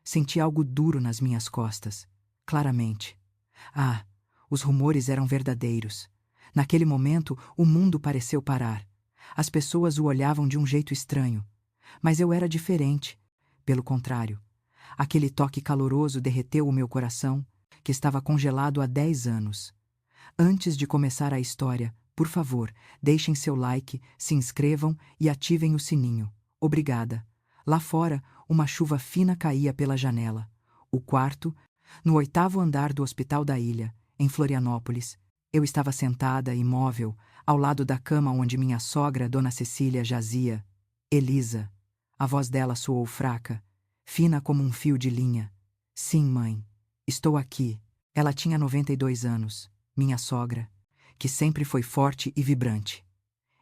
Senti algo duro nas minhas costas. Claramente. Ah, os rumores eram verdadeiros. Naquele momento, o mundo pareceu parar. As pessoas o olhavam de um jeito estranho. Mas eu era diferente. Pelo contrário. Aquele toque caloroso derreteu o meu coração, que estava congelado há 10 anos. Antes de começar a história, por favor, deixem seu like, se inscrevam e ativem o sininho. Obrigada. Lá fora, uma chuva fina caía pela janela. O quarto, no 8º andar do Hospital da Ilha, em Florianópolis, eu estava sentada, imóvel, ao lado da cama onde minha sogra, Dona Cecília, jazia. Elisa. A voz dela soou fraca, fina como um fio de linha. Sim, mãe. Estou aqui. Ela tinha 92 anos, minha sogra, que sempre foi forte e vibrante.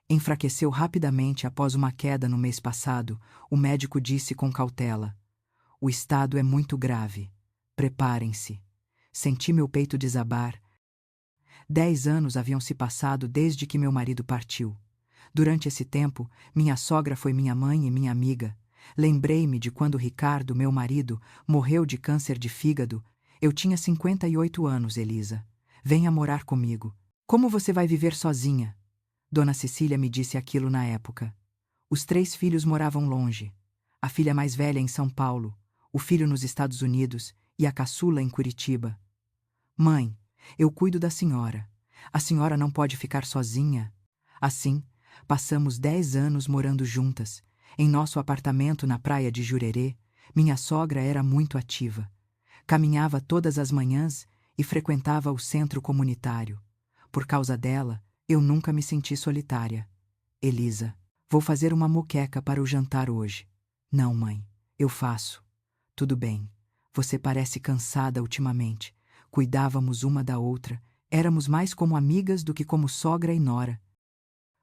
Enfraqueceu rapidamente após uma queda no mês passado, o médico disse com cautela. O estado é muito grave. Preparem-se. Senti meu peito desabar. 10 anos haviam se passado desde que meu marido partiu. Durante esse tempo, minha sogra foi minha mãe e minha amiga. Lembrei-me de quando Ricardo, meu marido, morreu de câncer de fígado. Eu tinha 58 anos, Elisa. Venha morar comigo. Como você vai viver sozinha? Dona Cecília me disse aquilo na época. Os 3 filhos moravam longe. A filha mais velha em São Paulo, o filho nos Estados Unidos e a caçula em Curitiba. Mãe, eu cuido da senhora. A senhora não pode ficar sozinha. Assim, passamos 10 anos morando juntas. Em nosso apartamento na praia de Jurerê, minha sogra era muito ativa. Caminhava todas as manhãs e frequentava o centro comunitário. Por causa dela, eu nunca me senti solitária. Elisa, vou fazer uma moqueca para o jantar hoje. Não, mãe, eu faço. Tudo bem. Você parece cansada ultimamente. Cuidávamos uma da outra. Éramos mais como amigas do que como sogra e nora.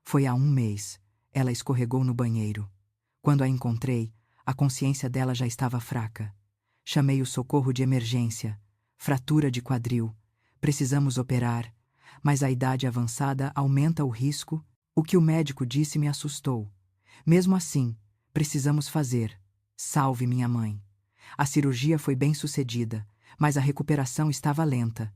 Foi há 1 mês. Ela escorregou no banheiro. Quando a encontrei, a consciência dela já estava fraca. Chamei o socorro de emergência. Fratura de quadril. Precisamos operar. Mas a idade avançada aumenta o risco. O que o médico disse me assustou. Mesmo assim, precisamos fazer. Salve minha mãe. A cirurgia foi bem sucedida, mas a recuperação estava lenta.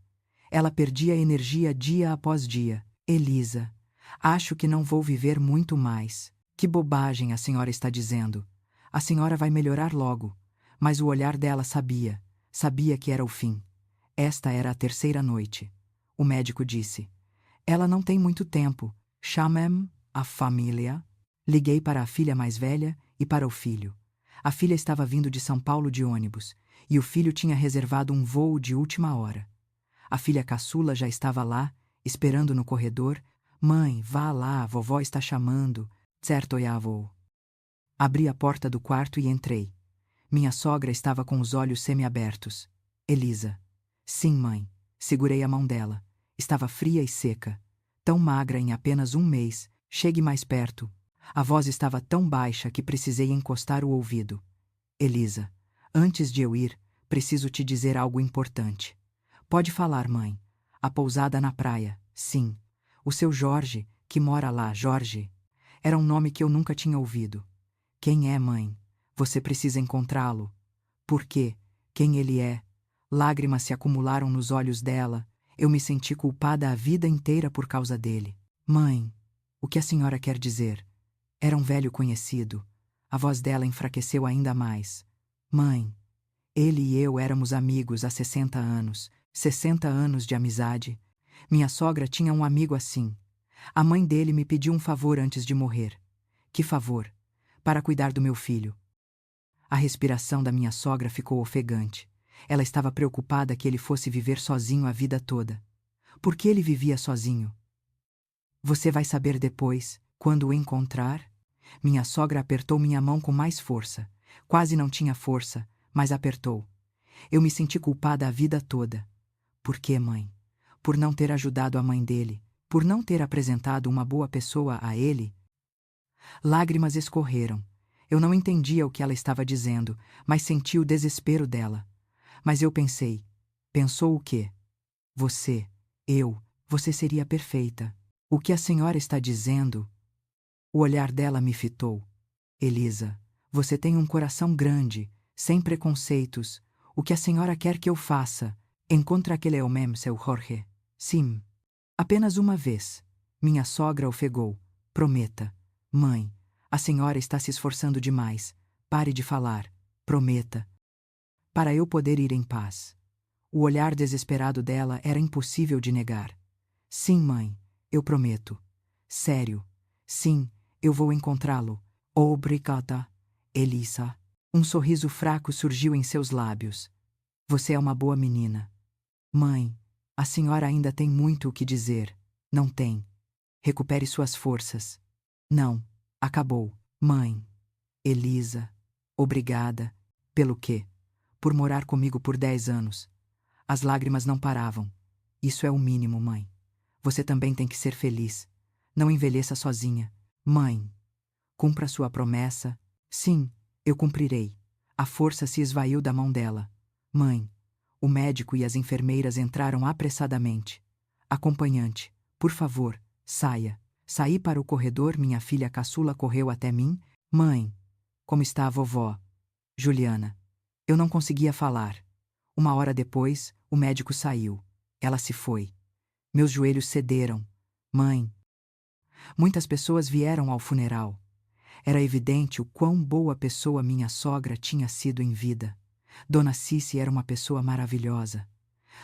Ela perdia energia dia após dia. Elisa, acho que não vou viver muito mais. Que bobagem a senhora está dizendo. A senhora vai melhorar logo. Mas o olhar dela sabia que era o fim. Esta era a 3ª noite. O médico disse. Ela não tem muito tempo. Chamem a família. Liguei para a filha mais velha e para o filho. A filha estava vindo de São Paulo de ônibus, e o filho tinha reservado um voo de última hora. A filha caçula já estava lá, esperando no corredor. Mãe, vá lá, vovó está chamando. Certo, avô. Abri a porta do quarto e entrei. Minha sogra estava com os olhos semiabertos. Elisa. Sim, mãe. Segurei a mão dela. Estava fria e seca. Tão magra em apenas 1 mês. Chegue mais perto. A voz estava tão baixa que precisei encostar o ouvido. Elisa, antes de eu ir, preciso te dizer algo importante. Pode falar, mãe. A pousada na praia, sim. O seu Jorge, que mora lá, Jorge. Era um nome que eu nunca tinha ouvido. Quem é, mãe? Você precisa encontrá-lo. Por quê? Quem ele é? Lágrimas se acumularam nos olhos dela. Eu me senti culpada a vida inteira por causa dele. Mãe, o que a senhora quer dizer? Era um velho conhecido. A voz dela enfraqueceu ainda mais. Mãe, ele e eu éramos amigos há 60 anos. 60 anos de amizade. Minha sogra tinha um amigo assim. A mãe dele me pediu um favor antes de morrer. Que favor? Para cuidar do meu filho. A respiração da minha sogra ficou ofegante. Ela estava preocupada que ele fosse viver sozinho a vida toda. Por que ele vivia sozinho? Você vai saber depois, quando o encontrar. Minha sogra apertou minha mão com mais força. Quase não tinha força, mas apertou. Eu me senti culpada a vida toda. Por quê, mãe? Por não ter ajudado a mãe dele, por não ter apresentado uma boa pessoa a ele. Lágrimas escorreram. Eu não entendia o que ela estava dizendo, mas senti o desespero dela. Mas eu pensei. Pensou o quê? Você seria perfeita. O que a senhora está dizendo? O olhar dela me fitou. Elisa, você tem um coração grande. sem preconceitos. O que a senhora quer que eu faça? Encontra aquele homem, seu Jorge. Sim. Apenas uma vez. Minha sogra ofegou. Prometa. Mãe, a senhora está se esforçando demais. Pare de falar. Prometa. Para eu poder ir em paz. O olhar desesperado dela era impossível de negar. Sim, mãe, eu prometo. Sério. Sim, eu vou encontrá-lo. Obrigada, Elisa. Um sorriso fraco surgiu em seus lábios. Você é uma boa menina. Mãe, a senhora ainda tem muito o que dizer. Não tem. Recupere suas forças. Não, acabou. Mãe. Elisa. Obrigada. Pelo quê? Por morar comigo por 10 anos. As lágrimas não paravam. Isso é o mínimo, mãe. Você também tem que ser feliz. Não envelheça sozinha. Mãe. Cumpra sua promessa. Sim, eu cumprirei. A força se esvaiu da mão dela. Mãe. O médico e as enfermeiras entraram apressadamente. Acompanhante, por favor, saia. Saí para o corredor, minha filha caçula correu até mim. Mãe. Como está a vovó? Juliana. Eu não conseguia falar. Uma hora depois, o médico saiu. Ela se foi. Meus joelhos cederam. Mãe. Muitas pessoas vieram ao funeral. Era evidente o quão boa pessoa minha sogra tinha sido em vida. Dona Cici era uma pessoa maravilhosa.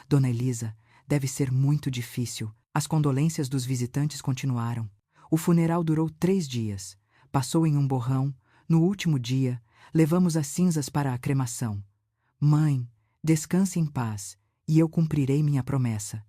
Dona Elisa, deve ser muito difícil. As condolências dos visitantes continuaram. O funeral durou 3 dias. Passou em um borrão. No último dia, levamos as cinzas para a cremação. Mãe, descanse em paz, e eu cumprirei minha promessa.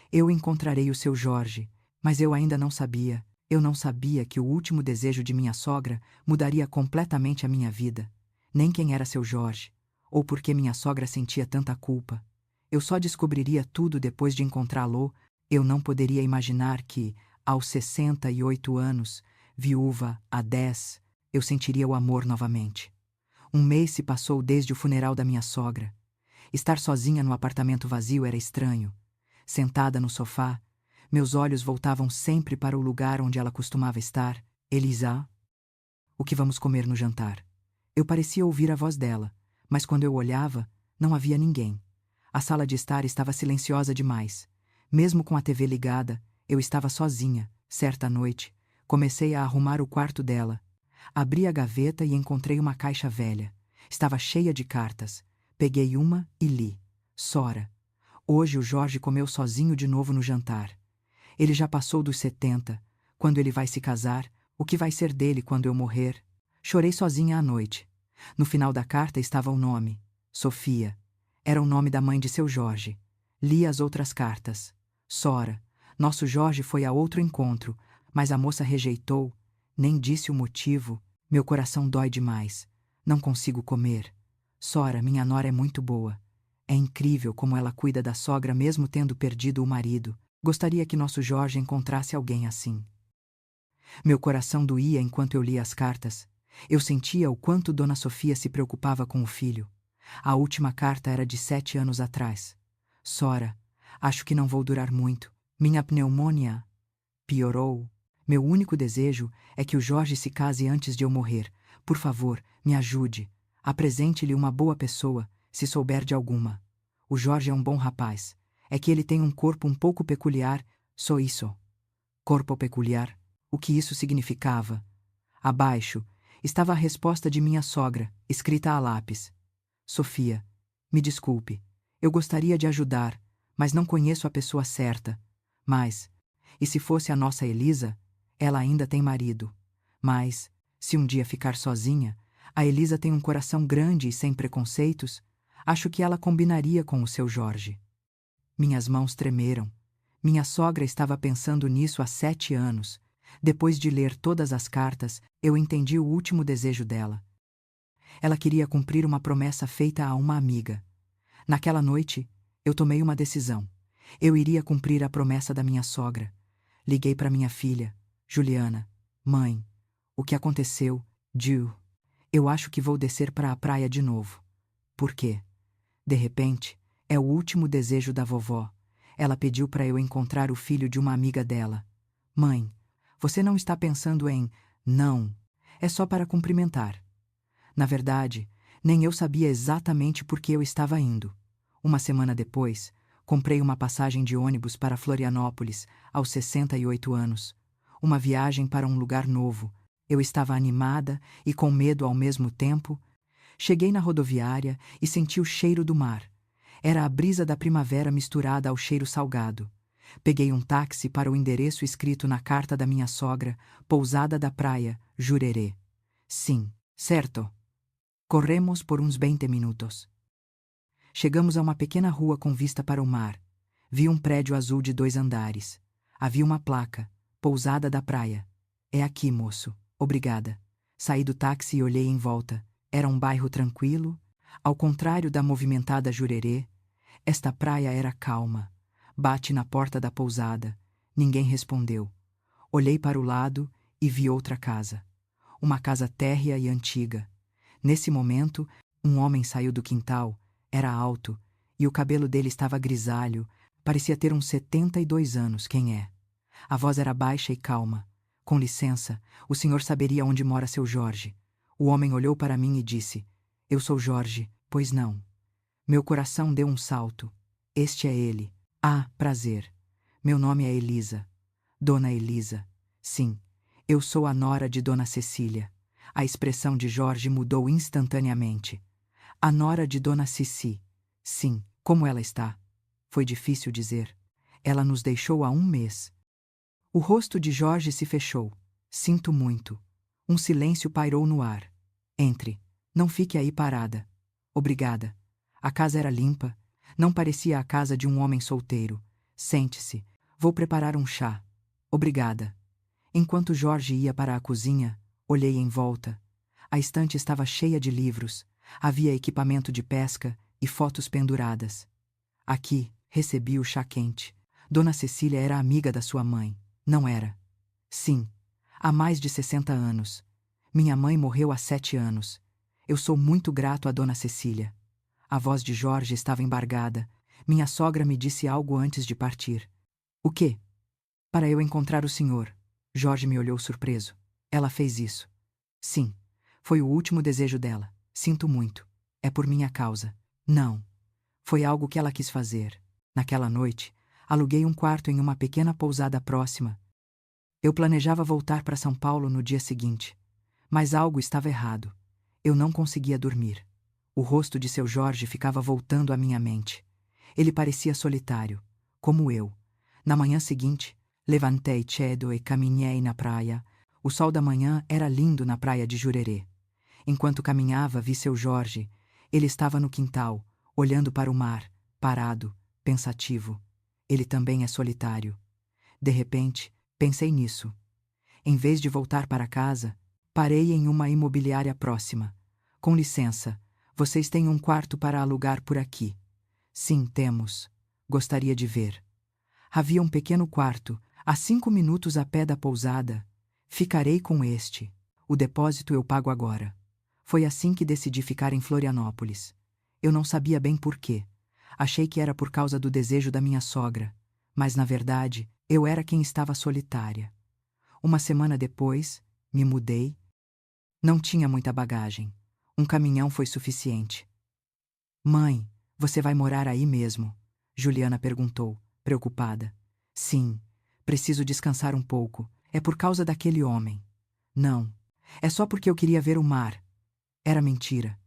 Eu encontrarei o seu Jorge, mas eu ainda não sabia. Eu não sabia que o último desejo de minha sogra mudaria completamente a minha vida. Nem quem era seu Jorge, ou por que minha sogra sentia tanta culpa. Eu só descobriria tudo depois de encontrá-lo. Eu não poderia imaginar que, aos 68 anos, viúva há 10, eu sentiria o amor novamente. Um mês se passou desde o funeral da minha sogra. Estar sozinha no apartamento vazio era estranho. Sentada no sofá, meus olhos voltavam sempre para o lugar onde ela costumava estar. Elisa? O que vamos comer no jantar? Eu parecia ouvir a voz dela, mas quando eu olhava, não havia ninguém. A sala de estar estava silenciosa demais. Mesmo com a TV ligada, eu estava sozinha. Certa noite, comecei a arrumar o quarto dela. Abri a gaveta e encontrei uma caixa velha. Estava cheia de cartas. Peguei uma e li. Sora. Hoje o Jorge comeu sozinho de novo no jantar. Ele já passou dos 70. Quando ele vai se casar, o que vai ser dele quando eu morrer? Chorei sozinha à noite. No final da carta estava o nome. Sofia. Era o nome da mãe de seu Jorge. Li as outras cartas. Sora. Nosso Jorge foi a outro encontro, mas a moça rejeitou. Nem disse o motivo. Meu coração dói demais. Não consigo comer. Sora, minha nora é muito boa. É incrível como ela cuida da sogra mesmo tendo perdido o marido. Gostaria que nosso Jorge encontrasse alguém assim. Meu coração doía enquanto eu lia as cartas. Eu sentia o quanto Dona Sofia se preocupava com o filho. A última carta era de 7 anos atrás. Sora, acho que não vou durar muito. Minha pneumonia piorou. Meu único desejo é que o Jorge se case antes de eu morrer. Por favor, me ajude. Apresente-lhe uma boa pessoa, se souber de alguma. O Jorge é um bom rapaz. É que ele tem um corpo um pouco peculiar, só isso. Corpo peculiar? O que isso significava? Abaixo, estava a resposta de minha sogra, escrita a lápis. Sofia, me desculpe. Eu gostaria de ajudar, mas não conheço a pessoa certa. Mas, e se fosse a nossa Elisa? Ela ainda tem marido. Mas, se um dia ficar sozinha, a Elisa tem um coração grande e sem preconceitos. Acho que ela combinaria com o seu Jorge. Minhas mãos tremeram. Minha sogra estava pensando nisso há 7 anos. Depois de ler todas as cartas, eu entendi o último desejo dela. Ela queria cumprir uma promessa feita a uma amiga. Naquela noite, eu tomei uma decisão. Eu iria cumprir a promessa da minha sogra. Liguei para minha filha, Juliana. Mãe, o que aconteceu? Ju. Eu acho que vou descer para a praia de novo. Por quê? De repente, é o último desejo da vovó. Ela pediu para eu encontrar o filho de uma amiga dela. Mãe, você não está pensando em... Não. É só para cumprimentar. Na verdade, Nem eu sabia exatamente por que eu estava indo. Uma semana depois, comprei uma passagem de ônibus para Florianópolis, aos 68 anos. Uma viagem para um lugar novo. Eu estava animada e com medo ao mesmo tempo. Cheguei na rodoviária e senti o cheiro do mar. Era a brisa da primavera misturada ao cheiro salgado. Peguei um táxi para o endereço escrito na carta da minha sogra, Pousada da Praia, Jurerê. Sim, certo. Corremos por uns 20 minutos. Chegamos a uma pequena rua com vista para o mar. Vi um prédio azul de 2 andares. Havia uma placa, Pousada da Praia. É aqui, moço. Obrigada. Saí do táxi e olhei em volta. Era um bairro tranquilo. Ao contrário da movimentada Jurerê, esta praia era calma. Bati na porta da pousada. Ninguém respondeu. Olhei para o lado e vi outra casa. Uma casa térrea e antiga. Nesse momento, um homem saiu do quintal. Era alto, e o cabelo dele estava grisalho. Parecia ter uns 72 anos. Quem é? A voz era baixa e calma. Com licença, o senhor saberia onde mora seu Jorge. O homem olhou para mim e disse: Eu sou Jorge, pois não. Meu coração deu um salto. Este é ele. Ah, prazer. Meu nome é Elisa. Dona Elisa. Sim, eu sou a nora de Dona Cecília. A expressão de Jorge mudou instantaneamente. A nora de Dona Cici. Sim, como ela está? Foi difícil dizer. Ela nos deixou há um mês. O rosto de Jorge se fechou. Sinto muito. Um silêncio pairou no ar. Entre. Não fique aí parada. Obrigada. A casa era limpa. Não parecia a casa de um homem solteiro. Sente-se. Vou preparar um chá. Obrigada. Enquanto Jorge ia para a cozinha, olhei em volta. A estante estava cheia de livros. Havia equipamento de pesca e fotos penduradas. Aqui, recebi o chá quente. Dona Cecília era amiga da sua mãe. Não era? Sim. Há mais de 60 anos. Minha mãe morreu há 7 anos. Eu sou muito grato a Dona Cecília. A voz de Jorge estava embargada. Minha sogra me disse algo antes de partir. O quê? Para eu encontrar o senhor. Jorge me olhou surpreso. Ela fez isso. Sim. Foi o último desejo dela. Sinto muito. É por minha causa. Não. Foi algo que ela quis fazer. Naquela noite, aluguei um quarto em uma pequena pousada próxima. Eu planejava voltar para São Paulo no dia seguinte. Mas algo estava errado. Eu não conseguia dormir. O rosto de seu Jorge ficava voltando à minha mente. Ele parecia solitário, como eu. Na manhã seguinte, levantei cedo e caminhei na praia. O sol da manhã era lindo na praia de Jurerê. Enquanto caminhava, vi seu Jorge. Ele estava no quintal, olhando para o mar, parado, pensativo. Ele também é solitário. De repente, pensei nisso. Em vez de voltar para casa, parei em uma imobiliária próxima. Com licença, vocês têm um quarto para alugar por aqui? Sim, temos. Gostaria de ver. Havia um pequeno quarto, a 5 minutos a pé da pousada. Ficarei com este. O depósito eu pago agora. Foi assim que decidi ficar em Florianópolis. Eu não sabia bem por quê. Achei que era por causa do desejo da minha sogra. Mas, na verdade, eu era quem estava solitária. Uma semana depois, me mudei. Não tinha muita bagagem. Um caminhão foi suficiente. Mãe, você vai morar aí mesmo? Juliana perguntou, preocupada. Sim, preciso descansar um pouco. É por causa daquele homem. Não, é só porque eu queria ver o mar. Era mentira.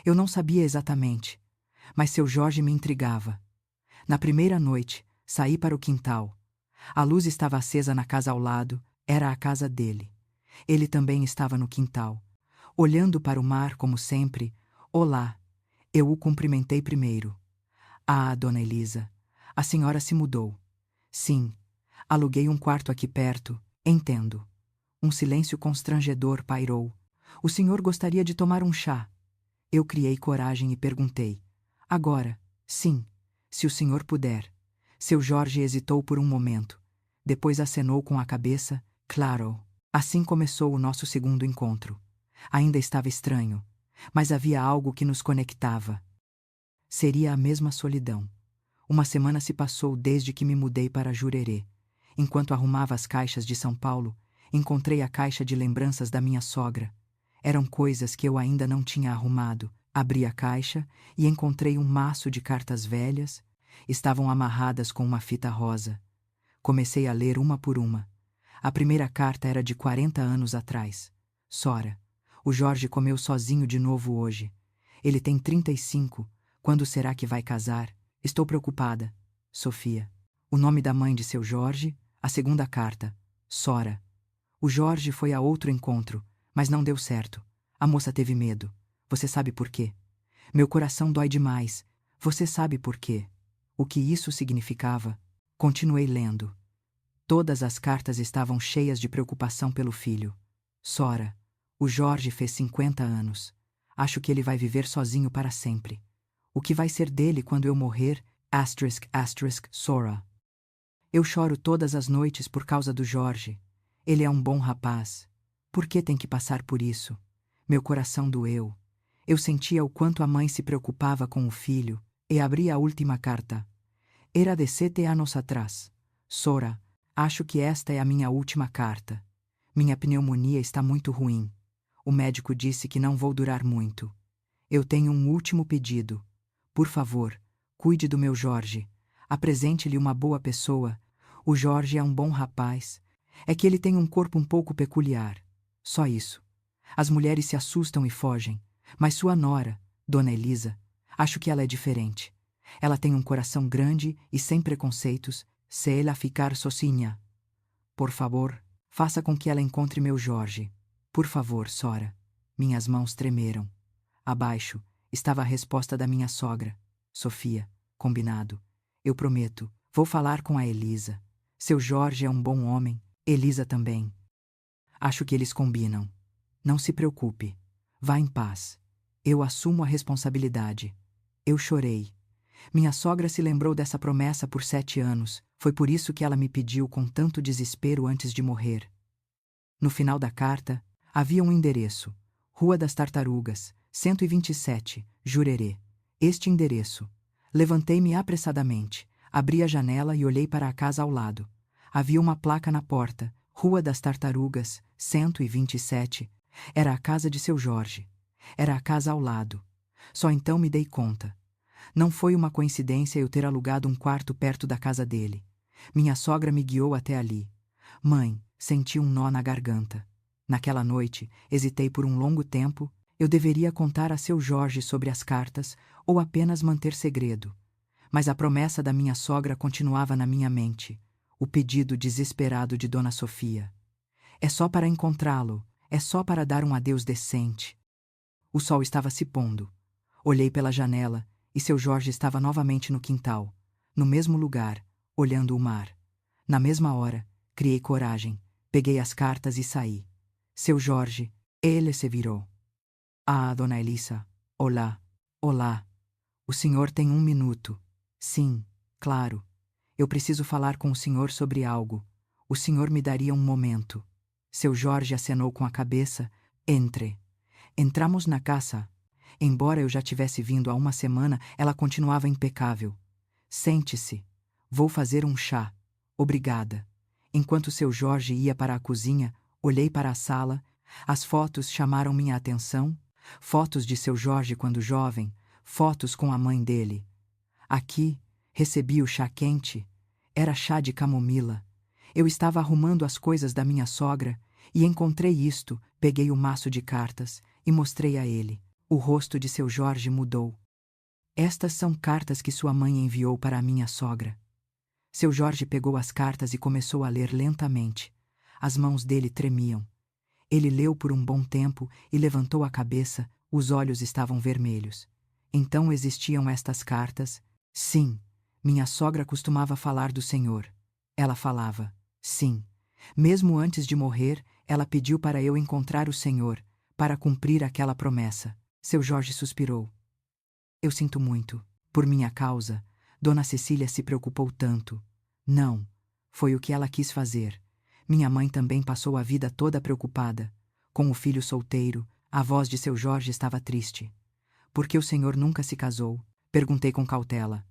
Eu não sabia exatamente, mas seu Jorge me intrigava. Na primeira noite, saí para o quintal. A luz estava acesa na casa ao lado, era a casa dele. Ele também estava no quintal. Olhando para o mar como sempre, olá, eu o cumprimentei primeiro. Ah, Dona Elisa, a senhora se mudou. Sim, aluguei um quarto aqui perto, entendo. Um silêncio constrangedor pairou. O senhor gostaria de tomar um chá? Eu criei coragem e perguntei. Agora, sim, se o senhor puder. Seu Jorge hesitou por um momento. Depois acenou com a cabeça, claro. Assim começou o nosso segundo encontro. Ainda estava estranho, mas havia algo que nos conectava. Seria a mesma solidão. Uma semana se passou desde que me mudei para Jurerê. Enquanto arrumava as caixas de São Paulo, encontrei a caixa de lembranças da minha sogra. Eram coisas que eu ainda não tinha arrumado, Abri a caixa e encontrei um maço de cartas velhas. Estavam amarradas com uma fita rosa. Comecei a ler uma por uma. A primeira carta era de 40 anos atrás. Sora, o Jorge comeu sozinho de novo hoje. Ele tem 35. Quando será que vai casar? Estou preocupada. Sofia. O nome da mãe de seu Jorge. A segunda carta. Sora. O Jorge foi a outro encontro, mas não deu certo. A moça teve medo. Você sabe por quê? Meu coração dói demais. Você sabe por quê? O que isso significava? Continuei lendo. Todas as cartas estavam cheias de preocupação pelo filho. Sora, o Jorge fez 50 anos. Acho que ele vai viver sozinho para sempre. O que vai ser dele quando eu morrer? Sora. Eu choro todas as noites por causa do Jorge. Ele é um bom rapaz. Por que tem que passar por isso? Meu coração doeu. Eu sentia o quanto a mãe se preocupava com o filho, e abri a última carta. Era de 7 anos atrás. Sora, acho que esta é a minha última carta. Minha pneumonia está muito ruim. O médico disse que não vou durar muito. Eu tenho um último pedido. Por favor, cuide do meu Jorge. Apresente-lhe uma boa pessoa. O Jorge é um bom rapaz. É que ele tem um corpo um pouco peculiar. Só isso. As mulheres se assustam e fogem. Mas sua nora, Dona Elisa, acho que ela é diferente. Ela tem um coração grande e sem preconceitos. Se ela ficar sozinha. Por favor, faça com que ela encontre meu Jorge. Por favor, Sora. Minhas mãos tremeram. Abaixo estava a resposta da minha sogra. Sofia, combinado. Eu prometo, vou falar com a Elisa. Seu Jorge é um bom homem, Elisa também. Acho que eles combinam. Não se preocupe. Vá em paz. Eu assumo a responsabilidade. Eu chorei. Minha sogra se lembrou dessa promessa por 7 anos. Foi por isso que ela me pediu com tanto desespero antes de morrer. No final da carta, havia um endereço. Rua das Tartarugas, 127, Jurerê. Este endereço. Levantei-me apressadamente, abri a janela e olhei para a casa ao lado. Havia uma placa na porta. Rua das Tartarugas, 127. Era a casa de seu Jorge. Era a casa ao lado. Só então me dei conta. Não foi uma coincidência eu ter alugado um quarto perto da casa dele. Minha sogra me guiou até ali. Mãe, senti um nó na garganta. Naquela noite, hesitei por um longo tempo. Eu deveria contar a seu Jorge sobre as cartas ou apenas manter segredo. Mas a promessa da minha sogra continuava na minha mente. O pedido desesperado de Dona Sofia. É só para encontrá-lo. É só para dar um adeus decente. O sol estava se pondo. Olhei pela janela e seu Jorge estava novamente no quintal, no mesmo lugar, olhando o mar. Na mesma hora, criei coragem, peguei as cartas e saí. Seu Jorge, ele se virou. Ah, Dona Elisa, olá, olá. O senhor tem 1 minuto. Sim, claro. Eu preciso falar com o senhor sobre algo. O senhor me daria um momento. Seu Jorge acenou com a cabeça. Entre. Entramos na casa. Embora eu já tivesse vindo há 1 semana, ela continuava impecável. Sente-se. Vou fazer um chá. Obrigada. Enquanto seu Jorge ia para a cozinha, olhei para a sala. As fotos chamaram minha atenção. Fotos de seu Jorge quando jovem. Fotos com a mãe dele. Aqui, recebi o chá quente. Era chá de camomila. Eu estava arrumando as coisas da minha sogra e encontrei isto. Peguei o maço de cartas e mostrei a ele. O rosto de seu Jorge mudou. Estas são cartas que sua mãe enviou para a minha sogra. Seu Jorge pegou as cartas e começou a ler lentamente. As mãos dele tremiam. Ele leu por um bom tempo e levantou a cabeça. Os olhos estavam vermelhos. Então existiam estas cartas? Sim, minha sogra costumava falar do Senhor. Ela falava, sim. Mesmo antes de morrer, ela pediu para eu encontrar o Senhor, para cumprir aquela promessa. Seu Jorge suspirou. Eu sinto muito. Por minha causa, Dona Cecília se preocupou tanto. Não, foi o que ela quis fazer. Minha mãe também passou a vida toda preocupada. Com o filho solteiro, a voz de seu Jorge estava triste. Por que o senhor nunca se casou? Perguntei com cautela.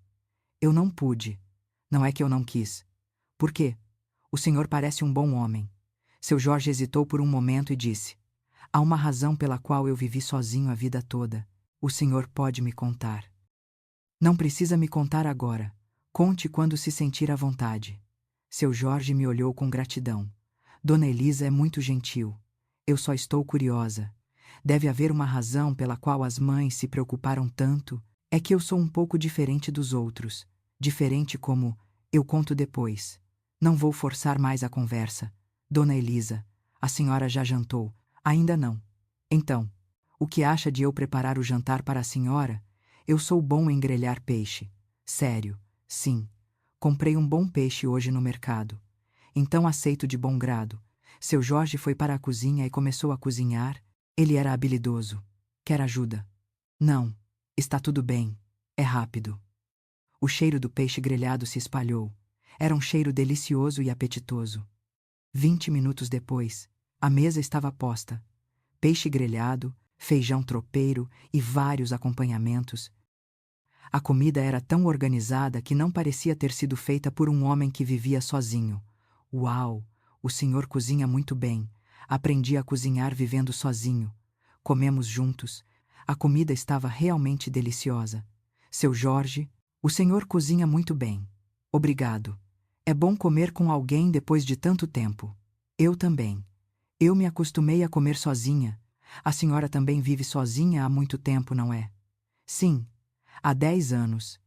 Eu não pude. Não é que eu não quis. Por quê? O senhor parece um bom homem. Seu Jorge hesitou por um momento e disse: há uma razão pela qual eu vivi sozinho a vida toda. O senhor pode me contar. Não precisa me contar agora. Conte quando se sentir à vontade. Seu Jorge me olhou com gratidão. Dona Elisa é muito gentil. Eu só estou curiosa. Deve haver uma razão pela qual as mães se preocuparam tanto. É que eu sou um pouco diferente dos outros. Diferente como, eu conto depois. Não vou forçar mais a conversa. Dona Elisa, a senhora já jantou? Ainda não. Então, o que acha de eu preparar o jantar para a senhora? Eu sou bom em grelhar peixe. Sério, sim. Comprei um bom peixe hoje no mercado. Então aceito de bom grado. Seu Jorge foi para a cozinha e começou a cozinhar. Ele era habilidoso. Quer ajuda? Não. Está tudo bem. É rápido. O cheiro do peixe grelhado se espalhou. Era um cheiro delicioso e apetitoso. 20 minutos depois, a mesa estava posta. Peixe grelhado, feijão tropeiro e vários acompanhamentos. A comida era tão organizada que não parecia ter sido feita por um homem que vivia sozinho. Uau! O senhor cozinha muito bem. Aprendi a cozinhar vivendo sozinho. Comemos juntos. A comida estava realmente deliciosa. Seu Jorge, o senhor cozinha muito bem. Obrigado. É bom comer com alguém depois de tanto tempo. Eu também. Eu me acostumei a comer sozinha. A senhora também vive sozinha há muito tempo, não é? Sim, há 10 anos.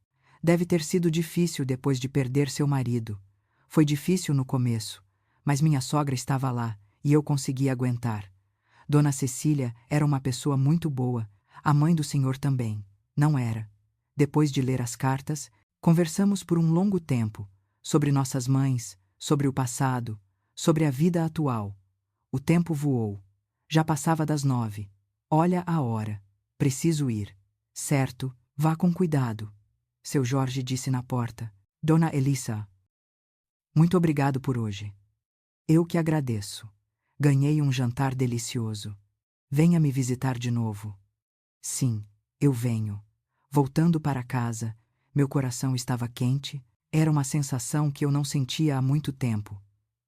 Deve ter sido difícil depois de perder seu marido. Foi difícil no começo, mas minha sogra estava lá e eu consegui aguentar. Dona Cecília era uma pessoa muito boa, a mãe do senhor também, não era? Depois de ler as cartas, conversamos por um longo tempo, sobre nossas mães, sobre o passado, sobre a vida atual. O tempo voou. Já passava das 9. Olha a hora. Preciso ir. Certo, vá com cuidado. Seu Jorge disse na porta. Dona Elisa. Muito obrigado por hoje. Eu que agradeço. Ganhei um jantar delicioso. Venha me visitar de novo. Sim, eu venho. Voltando para casa, meu coração estava quente. Era uma sensação que eu não sentia há muito tempo.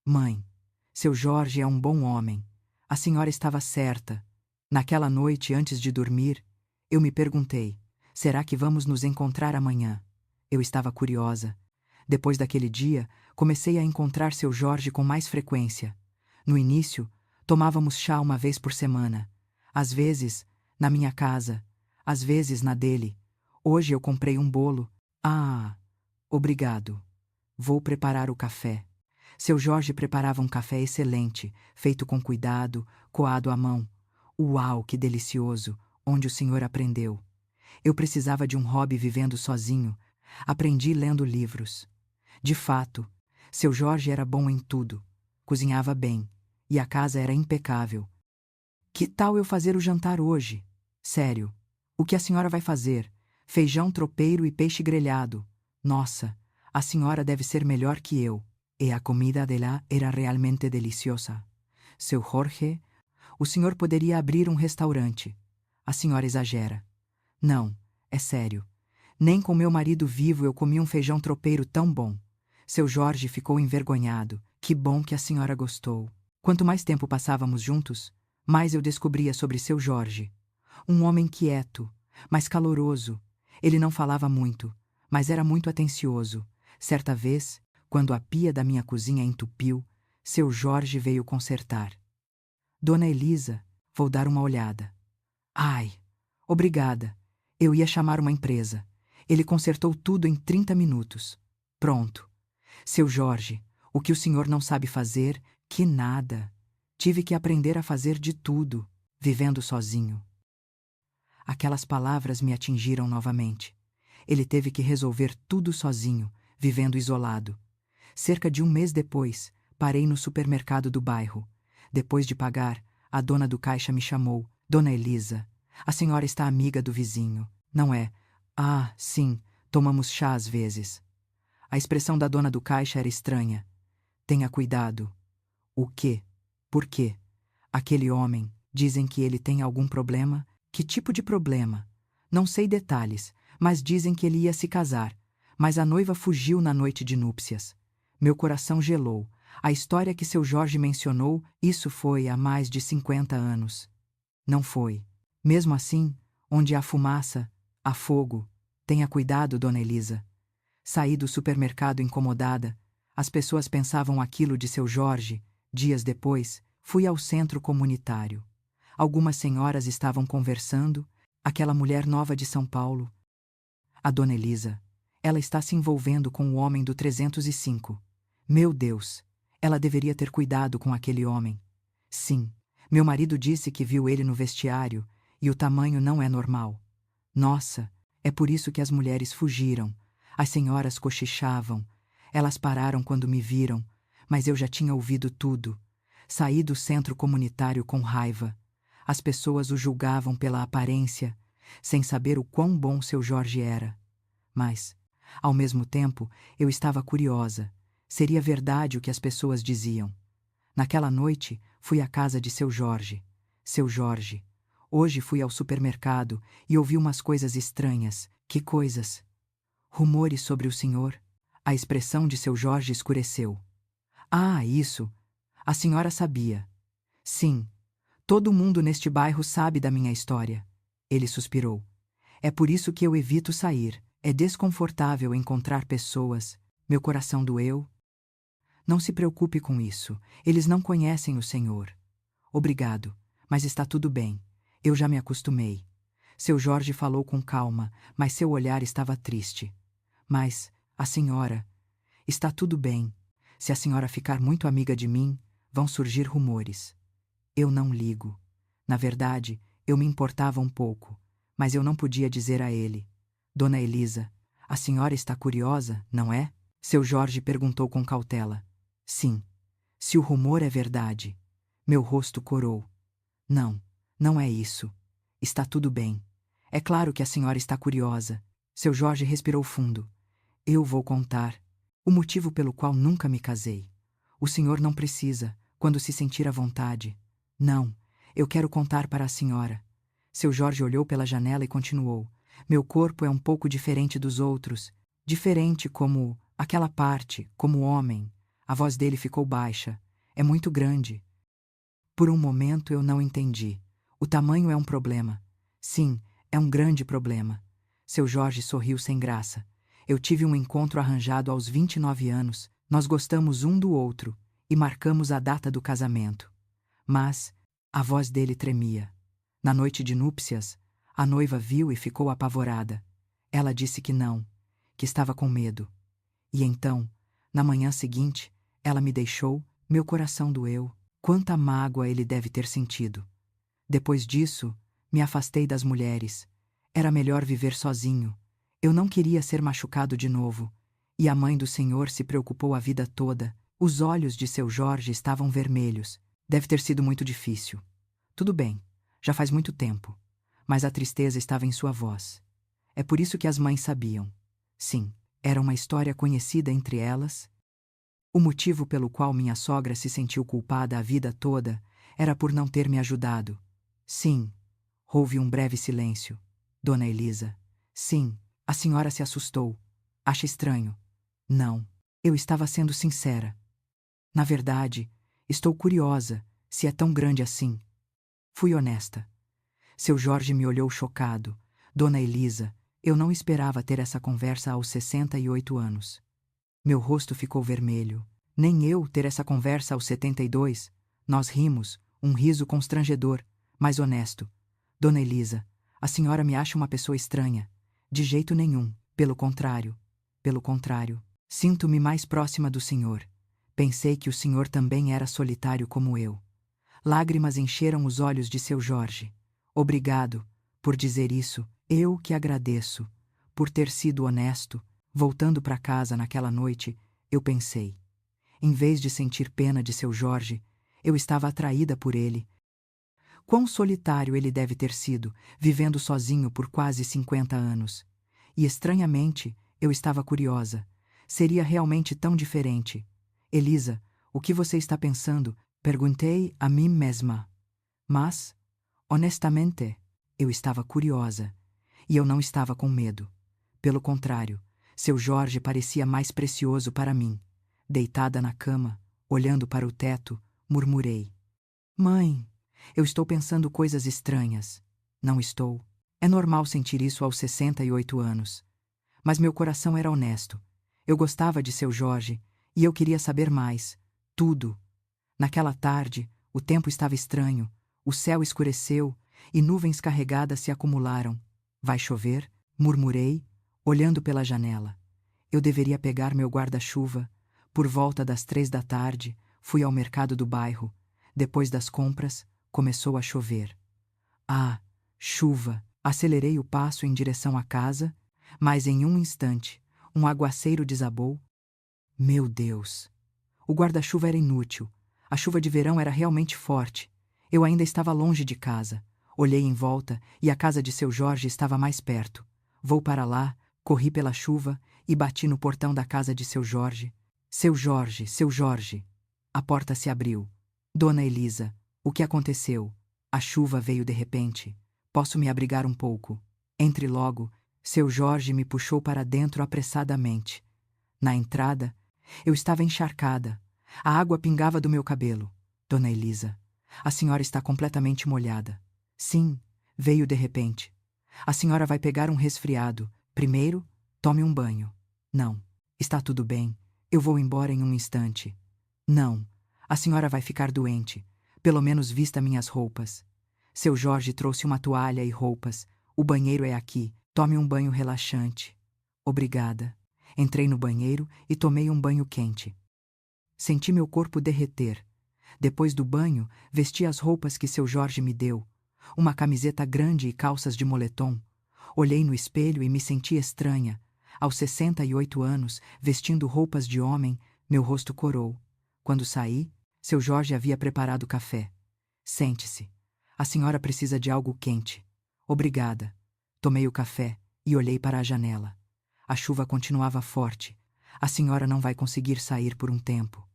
Mãe, seu Jorge é um bom homem. A senhora estava certa. Naquela noite, antes de dormir, eu me perguntei: será que vamos nos encontrar amanhã? Eu estava curiosa. Depois daquele dia, comecei a encontrar seu Jorge com mais frequência. No início, tomávamos chá uma vez por semana. Às vezes, na minha casa, às vezes na dele. Hoje eu comprei um bolo. Ah, obrigado. Vou preparar o café. Seu Jorge preparava um café excelente, feito com cuidado, coado à mão. Uau, que delicioso! Onde o senhor aprendeu? Eu precisava de um hobby vivendo sozinho. Aprendi lendo livros. De fato, seu Jorge era bom em tudo. Cozinhava bem. E a casa era impecável. Que tal eu fazer o jantar hoje? Sério. O que a senhora vai fazer? Feijão tropeiro e peixe grelhado. Nossa, a senhora deve ser melhor que eu. E a comida de lá era realmente deliciosa. Seu Jorge, o senhor poderia abrir um restaurante. A senhora exagera. Não, é sério. Nem com meu marido vivo eu comi um feijão tropeiro tão bom. Seu Jorge ficou envergonhado. Que bom que a senhora gostou. Quanto mais tempo passávamos juntos, mais eu descobria sobre seu Jorge. Um homem quieto, mas caloroso. Ele não falava muito, mas era muito atencioso. Certa vez, quando a pia da minha cozinha entupiu, seu Jorge veio consertar. Dona Elisa, vou dar uma olhada. Ai, obrigada. Eu ia chamar uma empresa. Ele consertou tudo em 30 minutos. Pronto. Seu Jorge, o que o senhor não sabe fazer, que nada. Tive que aprender a fazer de tudo, vivendo sozinho. Aquelas palavras me atingiram novamente. Ele teve que resolver tudo sozinho, vivendo isolado. Cerca de um mês depois, parei no supermercado do bairro. Depois de pagar, a dona do caixa me chamou. Dona Elisa, a senhora está amiga do vizinho, não é? Ah, sim, tomamos chá às vezes. A expressão da dona do caixa era estranha. Tenha cuidado. O quê? Por quê? Aquele homem, dizem que ele tem algum problema? Que tipo de problema? Não sei detalhes, mas dizem que ele ia se casar. Mas a noiva fugiu na noite de núpcias. Meu coração gelou. A história que seu Jorge mencionou, isso foi há mais de 50 anos. Não foi. Mesmo assim, Onde há fumaça, há fogo. Tenha cuidado, Dona Elisa. Saí do supermercado incomodada. As pessoas pensavam aquilo de seu Jorge. Dias depois, fui ao centro comunitário. Algumas senhoras estavam conversando. Aquela mulher nova de São Paulo. A Dona Elisa. Ela está se envolvendo com o homem do 305. Meu Deus! Ela deveria ter cuidado com aquele homem. Sim, meu marido disse que viu ele no vestiário, e o tamanho não é normal. Nossa, é por isso que as mulheres fugiram. As senhoras cochichavam. Elas pararam quando me viram, mas eu já tinha ouvido tudo. Saí do centro comunitário com raiva. As pessoas o julgavam pela aparência, sem saber o quão bom seu Jorge era. Mas, ao mesmo tempo, eu estava curiosa. Seria verdade o que as pessoas diziam. Naquela noite, fui à casa de seu Jorge. Seu Jorge. Hoje fui ao supermercado e ouvi umas coisas estranhas. Que coisas? Rumores sobre o senhor? A expressão de seu Jorge escureceu. Ah, isso! A senhora sabia. Sim. Todo mundo neste bairro sabe da minha história. Ele suspirou. É por isso que eu evito sair. É desconfortável encontrar pessoas. Meu coração doeu. Não se preocupe com isso. Eles não conhecem o senhor. Obrigado, mas está tudo bem. Eu já me acostumei. Seu Jorge falou com calma, mas seu olhar estava triste. Mas, a senhora... Está tudo bem. Se a senhora ficar muito amiga de mim, vão surgir rumores. Eu não ligo. Na verdade, eu me importava um pouco, mas eu não podia dizer a ele. Dona Elisa, a senhora está curiosa, não é? Seu Jorge perguntou com cautela. Sim. Se o rumor é verdade. Meu rosto corou. Não, não é isso. Está tudo bem. É claro que a senhora está curiosa. Seu Jorge respirou fundo. Eu vou contar. O motivo pelo qual nunca me casei. O senhor não precisa, quando se sentir à vontade. Não, eu quero contar para a senhora. Seu Jorge olhou pela janela e continuou. Meu corpo é um pouco diferente dos outros. Diferente como aquela parte, como homem. A voz dele ficou baixa. É muito grande. Por um momento eu não entendi. O tamanho é um problema. Sim, é um grande problema. Seu Jorge sorriu sem graça. Eu tive um encontro arranjado aos 29 anos. Nós gostamos um do outro e marcamos a data do casamento. Mas a voz dele tremia. Na noite de núpcias, a noiva viu e ficou apavorada. Ela disse que não, que estava com medo. E então, na manhã seguinte, ela me deixou, meu coração doeu. Quanta mágoa ele deve ter sentido. Depois disso, me afastei das mulheres. Era melhor viver sozinho. Eu não queria ser machucado de novo. E a mãe do senhor se preocupou a vida toda. Os olhos de seu Jorge estavam vermelhos. Deve ter sido muito difícil. Tudo bem, já faz muito tempo. Mas a tristeza estava em sua voz. É por isso que as mães sabiam. Sim, era uma história conhecida entre elas. O motivo pelo qual minha sogra se sentiu culpada a vida toda era por não ter me ajudado. Sim. Houve um breve silêncio. Dona Elisa. Sim. A senhora se assustou. Acha estranho? Não. Eu estava sendo sincera. Na verdade, estou curiosa, se é tão grande assim. Fui honesta. Seu Jorge me olhou chocado. Dona Elisa, eu não esperava ter essa conversa aos 68 anos. Meu rosto ficou vermelho. Nem eu ter essa conversa aos 72. Nós rimos, um riso constrangedor, mas honesto. Dona Elisa, a senhora me acha uma pessoa estranha. De jeito nenhum, pelo contrário. Pelo contrário, sinto-me mais próxima do senhor. Pensei que o senhor também era solitário como eu. Lágrimas encheram os olhos de seu Jorge. Obrigado por dizer isso. Eu que agradeço. Por ter sido honesto. Voltando para casa naquela noite, eu pensei. Em vez de sentir pena de seu Jorge, eu estava atraída por ele. Quão solitário ele deve ter sido, vivendo sozinho por quase 50 anos. E estranhamente, eu estava curiosa. Seria realmente tão diferente. Elisa, o que você está pensando? Perguntei a mim mesma. Mas, honestamente, eu estava curiosa. E eu não estava com medo. Pelo contrário, seu Jorge parecia mais precioso para mim. Deitada na cama, olhando para o teto, murmurei. Mãe, eu estou pensando coisas estranhas. Não estou? É normal sentir isso aos 68 anos. Mas meu coração era honesto. Eu gostava de seu Jorge, e eu queria saber mais. Tudo. Naquela tarde, o tempo estava estranho, o céu escureceu, e nuvens carregadas se acumularam. Vai chover? Murmurei, olhando pela janela. Eu deveria pegar meu guarda-chuva. Por volta das 3 da tarde, fui ao mercado do bairro. Depois das compras, começou a chover. Ah, chuva! Acelerei o passo em direção à casa, mas em um instante, um aguaceiro desabou. Meu Deus! O guarda-chuva era inútil. A chuva de verão era realmente forte. Eu ainda estava longe de casa. Olhei em volta e a casa de seu Jorge estava mais perto. Vou para lá, corri pela chuva e bati no portão da casa de seu Jorge. Seu Jorge, seu Jorge! A porta se abriu. Dona Elisa, o que aconteceu? A chuva veio de repente. Posso me abrigar um pouco? Entre logo. Seu Jorge me puxou para dentro apressadamente. Na entrada, eu estava encharcada. A água pingava do meu cabelo. Dona Elisa, a senhora está completamente molhada. Sim, veio de repente. A senhora vai pegar um resfriado. Primeiro, tome um banho. Não, está tudo bem. Eu vou embora em um instante. Não, a senhora vai ficar doente. Pelo menos vista minhas roupas. Seu Jorge trouxe uma toalha e roupas. O banheiro é aqui. Tome um banho relaxante. Obrigada. Entrei no banheiro e tomei um banho quente. Senti meu corpo derreter. Depois do banho, vesti as roupas que seu Jorge me deu. Uma camiseta grande e calças de moletom. Olhei no espelho e me senti estranha. Aos 68 anos, vestindo roupas de homem, meu rosto corou. Quando saí, seu Jorge havia preparado café. Sente-se. A senhora precisa de algo quente. Obrigada. Tomei o café e olhei para a janela. A chuva continuava forte. A senhora não vai conseguir sair por um tempo.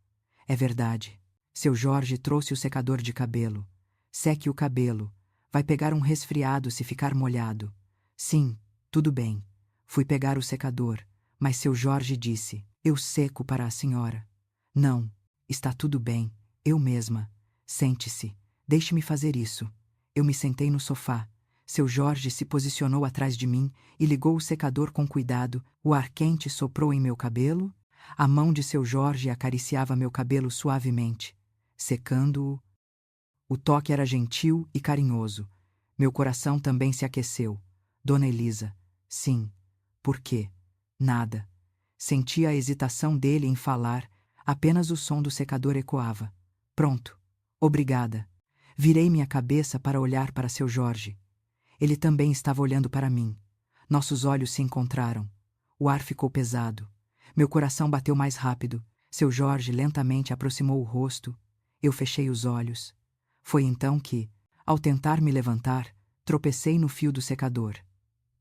É verdade. Seu Jorge trouxe o secador de cabelo. Seque o cabelo. Vai pegar um resfriado se ficar molhado. Sim, tudo bem. Fui pegar o secador, mas seu Jorge disse: eu seco para a senhora. Não, está tudo bem, eu mesma. Sente-se. Deixe-me fazer isso. Eu me sentei no sofá. Seu Jorge se posicionou atrás de mim e ligou o secador com cuidado. O ar quente soprou em meu cabelo. A mão de seu Jorge acariciava meu cabelo suavemente, secando-o. O toque era gentil e carinhoso. Meu coração também se aqueceu. Dona Elisa. Sim. Por quê? Nada. Senti a hesitação dele em falar. Apenas o som do secador ecoava. Pronto. Obrigada. Virei minha cabeça para olhar para seu Jorge. Ele também estava olhando para mim. Nossos olhos se encontraram. O ar ficou pesado. Meu coração bateu mais rápido. Seu Jorge lentamente aproximou o rosto. Eu fechei os olhos. Foi então que, ao tentar me levantar, tropecei no fio do secador.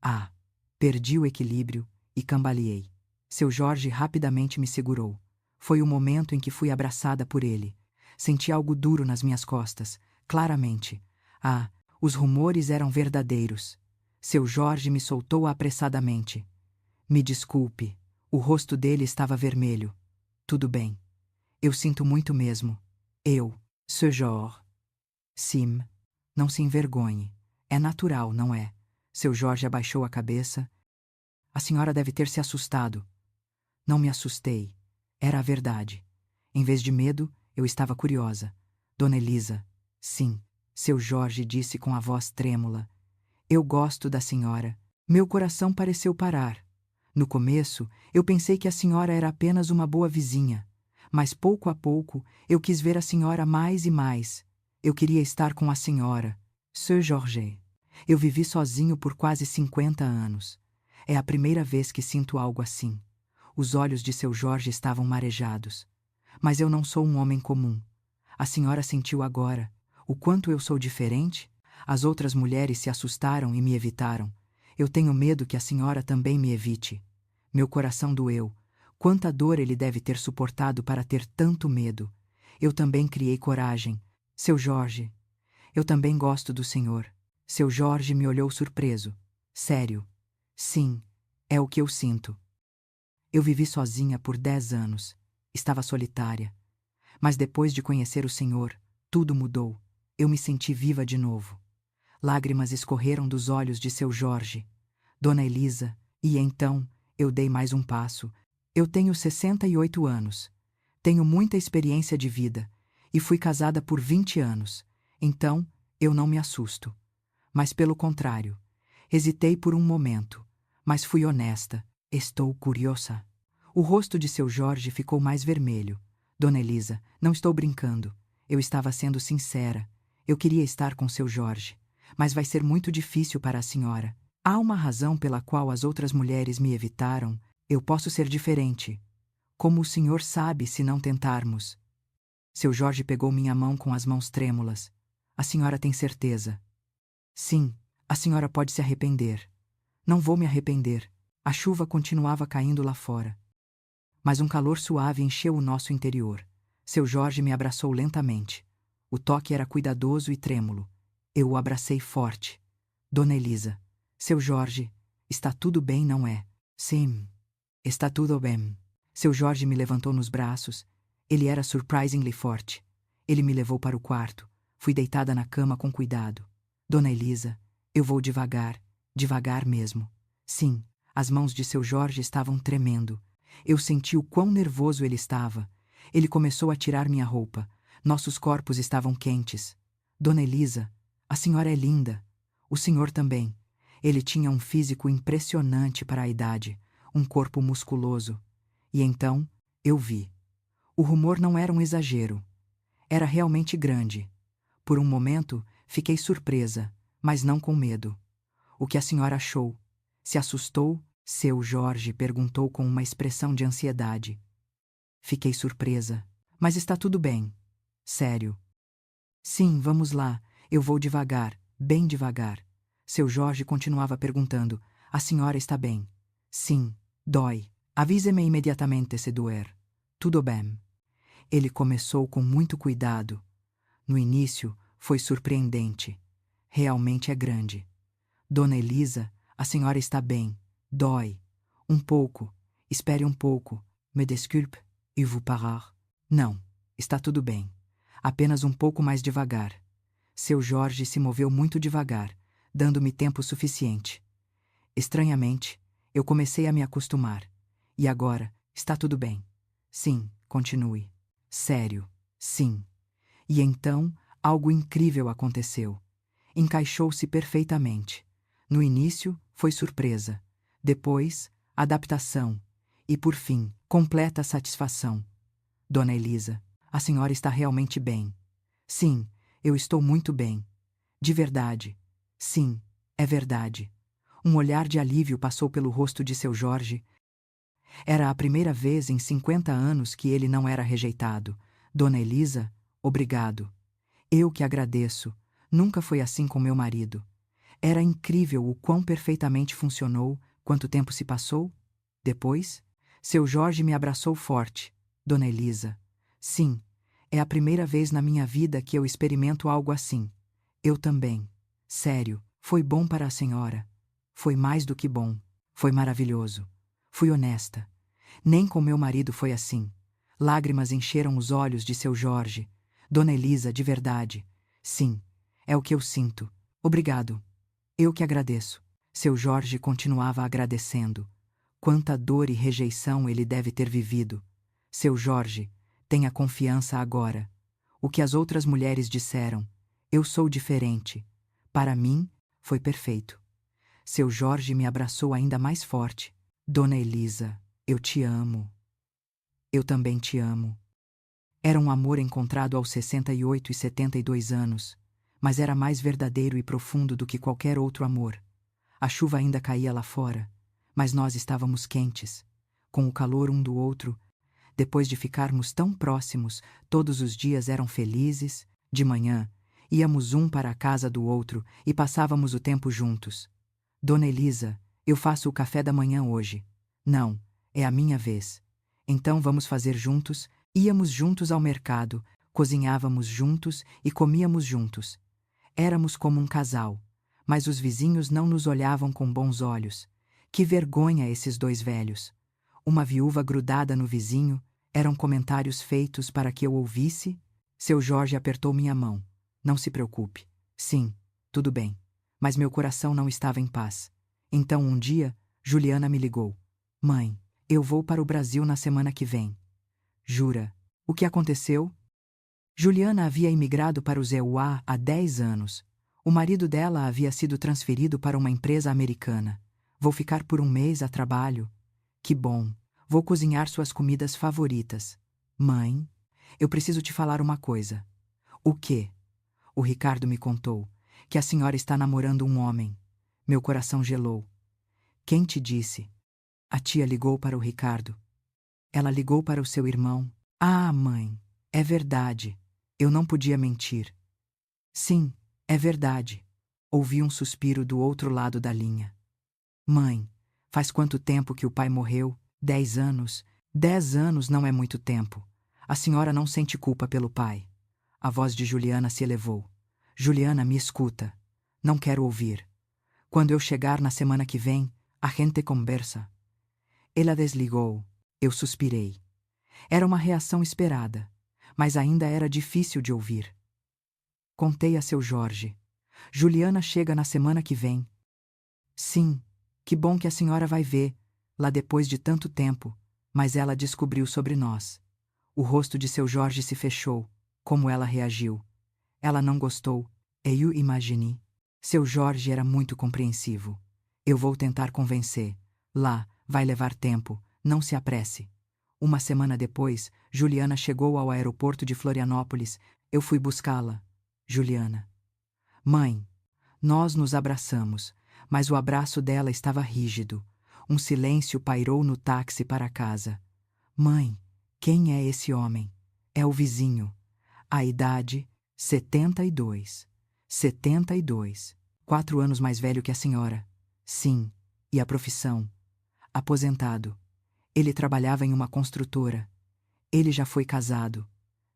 Ah! Perdi o equilíbrio e cambaleei. Seu Jorge rapidamente me segurou. Foi o momento em que fui abraçada por ele. Senti algo duro nas minhas costas, claramente. Ah, os rumores eram verdadeiros. Seu Jorge me soltou apressadamente. Me desculpe. O rosto dele estava vermelho. Tudo bem. Eu sinto muito mesmo. Eu, seu Jorge. Sim. Não se envergonhe. É natural, não é? Seu Jorge abaixou a cabeça. A senhora deve ter se assustado. Não me assustei. Era a verdade. Em vez de medo, eu estava curiosa. Dona Elisa. Sim. Seu Jorge disse com a voz trêmula. Eu gosto da senhora. Meu coração pareceu parar. No começo, eu pensei que a senhora era apenas uma boa vizinha. Mas pouco a pouco, eu quis ver a senhora mais e mais. Eu queria estar com a senhora. Seu Jorge. Eu vivi sozinho por quase 50 anos. É a primeira vez que sinto algo assim. Os olhos de seu Jorge estavam marejados. Mas eu não sou um homem comum. A senhora sentiu agora o quanto eu sou diferente? As outras mulheres se assustaram e me evitaram. Eu tenho medo que a senhora também me evite. Meu coração doeu. Quanta dor ele deve ter suportado para ter tanto medo. Eu também criei coragem. Seu Jorge. Eu também gosto do senhor. Seu Jorge me olhou surpreso. Sério. Sim, é o que eu sinto. Eu vivi sozinha por 10 anos. Estava solitária. Mas depois de conhecer o senhor, tudo mudou. Eu me senti viva de novo. Lágrimas escorreram dos olhos de seu Jorge. Dona Elisa, e então, eu dei mais um passo. Eu tenho 68 anos. Tenho muita experiência de vida. E fui casada por 20 anos. Então, eu não me assusto. Mas pelo contrário, hesitei por um momento. Mas fui honesta. Estou curiosa. O rosto de seu Jorge ficou mais vermelho. Dona Elisa, não estou brincando. Eu estava sendo sincera. Eu queria estar com seu Jorge. Mas vai ser muito difícil para a senhora. Há uma razão pela qual as outras mulheres me evitaram. Eu posso ser diferente. Como o senhor sabe se não tentarmos? Seu Jorge pegou minha mão com as mãos trêmulas. A senhora tem certeza? Sim, a senhora pode se arrepender. Não vou me arrepender. A chuva continuava caindo lá fora. Mas um calor suave encheu o nosso interior. Seu Jorge me abraçou lentamente. O toque era cuidadoso e trêmulo. Eu o abracei forte. Dona Elisa, seu Jorge, está tudo bem, não é? Sim, está tudo bem. Seu Jorge me levantou nos braços. Ele era surprisingly forte. Ele me levou para o quarto. Fui deitada na cama com cuidado. Dona Elisa, eu vou devagar, devagar mesmo. Sim, as mãos de seu Jorge estavam tremendo. Eu senti o quão nervoso ele estava. Ele começou a tirar minha roupa. Nossos corpos estavam quentes. Dona Elisa, a senhora é linda. O senhor também. Ele tinha um físico impressionante para a idade, um corpo musculoso. E então, eu vi. O rumor não era um exagero. Era realmente grande. Por um momento, fiquei surpresa, mas não com medo. O que a senhora achou? Se assustou? Seu Jorge perguntou com uma expressão de ansiedade. Fiquei surpresa. Mas está tudo bem. Sério. Sim, vamos lá. Eu vou devagar, bem devagar. Seu Jorge continuava perguntando. A senhora está bem? Sim, dói. Avise-me imediatamente se doer. Tudo bem. Ele começou com muito cuidado. No início, foi surpreendente. Realmente é grande. Dona Elisa, a senhora está bem. Dói. Um pouco. Espere um pouco. Me desculpe. E vous parar. Não. Está tudo bem. Apenas um pouco mais devagar. Seu Jorge se moveu muito devagar, dando-me tempo suficiente. Estranhamente, eu comecei a me acostumar. E agora, está tudo bem. Sim, continue. Sério. Sim. E então, algo incrível aconteceu. Encaixou-se perfeitamente. No início, foi surpresa. Depois, adaptação. E por fim, completa satisfação. Dona Elisa, a senhora está realmente bem. Sim, eu estou muito bem. De verdade. Sim, é verdade. Um olhar de alívio passou pelo rosto de seu Jorge. Era a primeira vez em 50 anos que ele não era rejeitado. Dona Elisa, obrigado. Eu que agradeço. Nunca foi assim com meu marido. Era incrível o quão perfeitamente funcionou. Quanto tempo se passou? Depois, seu Jorge me abraçou forte. Dona Elisa, sim, é a primeira vez na minha vida que eu experimento algo assim. Eu também. Sério, foi bom para a senhora. Foi mais do que bom. Foi maravilhoso. Fui honesta. Nem com meu marido foi assim. Lágrimas encheram os olhos de seu Jorge. Dona Elisa, de verdade. Sim, é o que eu sinto. Obrigado. Eu que agradeço. Seu Jorge continuava agradecendo. Quanta dor e rejeição ele deve ter vivido. Seu Jorge, tenha confiança agora. O que as outras mulheres disseram. Eu sou diferente. Para mim, foi perfeito. Seu Jorge me abraçou ainda mais forte. Dona Elisa, eu te amo. Eu também te amo. Era um amor encontrado aos 68 e 72 anos, mas era mais verdadeiro e profundo do que qualquer outro amor. A chuva ainda caía lá fora, mas nós estávamos quentes, com o calor um do outro. Depois de ficarmos tão próximos, todos os dias eram felizes. De manhã, íamos um para a casa do outro e passávamos o tempo juntos. Dona Elisa, eu faço o café da manhã hoje. Não, é a minha vez. Então vamos fazer juntos. Íamos juntos ao mercado, cozinhávamos juntos e comíamos juntos. Éramos como um casal, mas os vizinhos não nos olhavam com bons olhos. Que vergonha esses dois velhos! Uma viúva grudada no vizinho, eram comentários feitos para que eu ouvisse. Seu Jorge apertou minha mão. Não se preocupe. Sim, tudo bem. mas meu coração não estava em paz. Então um dia, Juliana me ligou. Mãe, eu vou para o Brasil na semana que vem. Jura? O que aconteceu? Juliana havia imigrado para os EUA há 10 anos. O marido dela havia sido transferido para uma empresa americana. Vou ficar por um mês a trabalho. Que bom. Vou cozinhar suas comidas favoritas. Mãe, eu preciso te falar uma coisa. O quê? O Ricardo me contou que a senhora está namorando um homem. Meu coração gelou. Quem te disse? A tia ligou para o Ricardo. Ela ligou para o seu irmão. Ah, mãe, é verdade. Eu não podia mentir. Sim, é verdade. Ouvi um suspiro do outro lado da linha. Mãe, faz quanto tempo que o pai morreu? 10 anos. 10 anos não é muito tempo. A senhora não sente culpa pelo pai. A voz de Juliana se elevou. Juliana, me escuta. Não quero ouvir. Quando eu chegar na semana que vem, a gente conversa. Ela desligou. Eu suspirei. Era uma reação esperada, mas ainda era difícil de ouvir. Contei a seu Jorge. Juliana chega na semana que vem. Sim, que bom que a senhora vai ver, lá depois de tanto tempo, mas ela descobriu sobre nós. O rosto de seu Jorge se fechou. Como ela reagiu? Ela não gostou. Eu imaginei. Seu Jorge era muito compreensivo. Eu vou tentar convencer. Lá, vai levar tempo, não se apresse. Uma semana depois, Juliana chegou ao aeroporto de Florianópolis. Eu fui buscá-la. Juliana. Mãe. Nós nos abraçamos, mas o abraço dela estava rígido. Um silêncio pairou no táxi para casa. Mãe, quem é esse homem? É o vizinho. A idade, 72. 72. 4 anos mais velho que a senhora. Sim. E a profissão? Aposentado. Ele trabalhava em uma construtora. Ele já foi casado.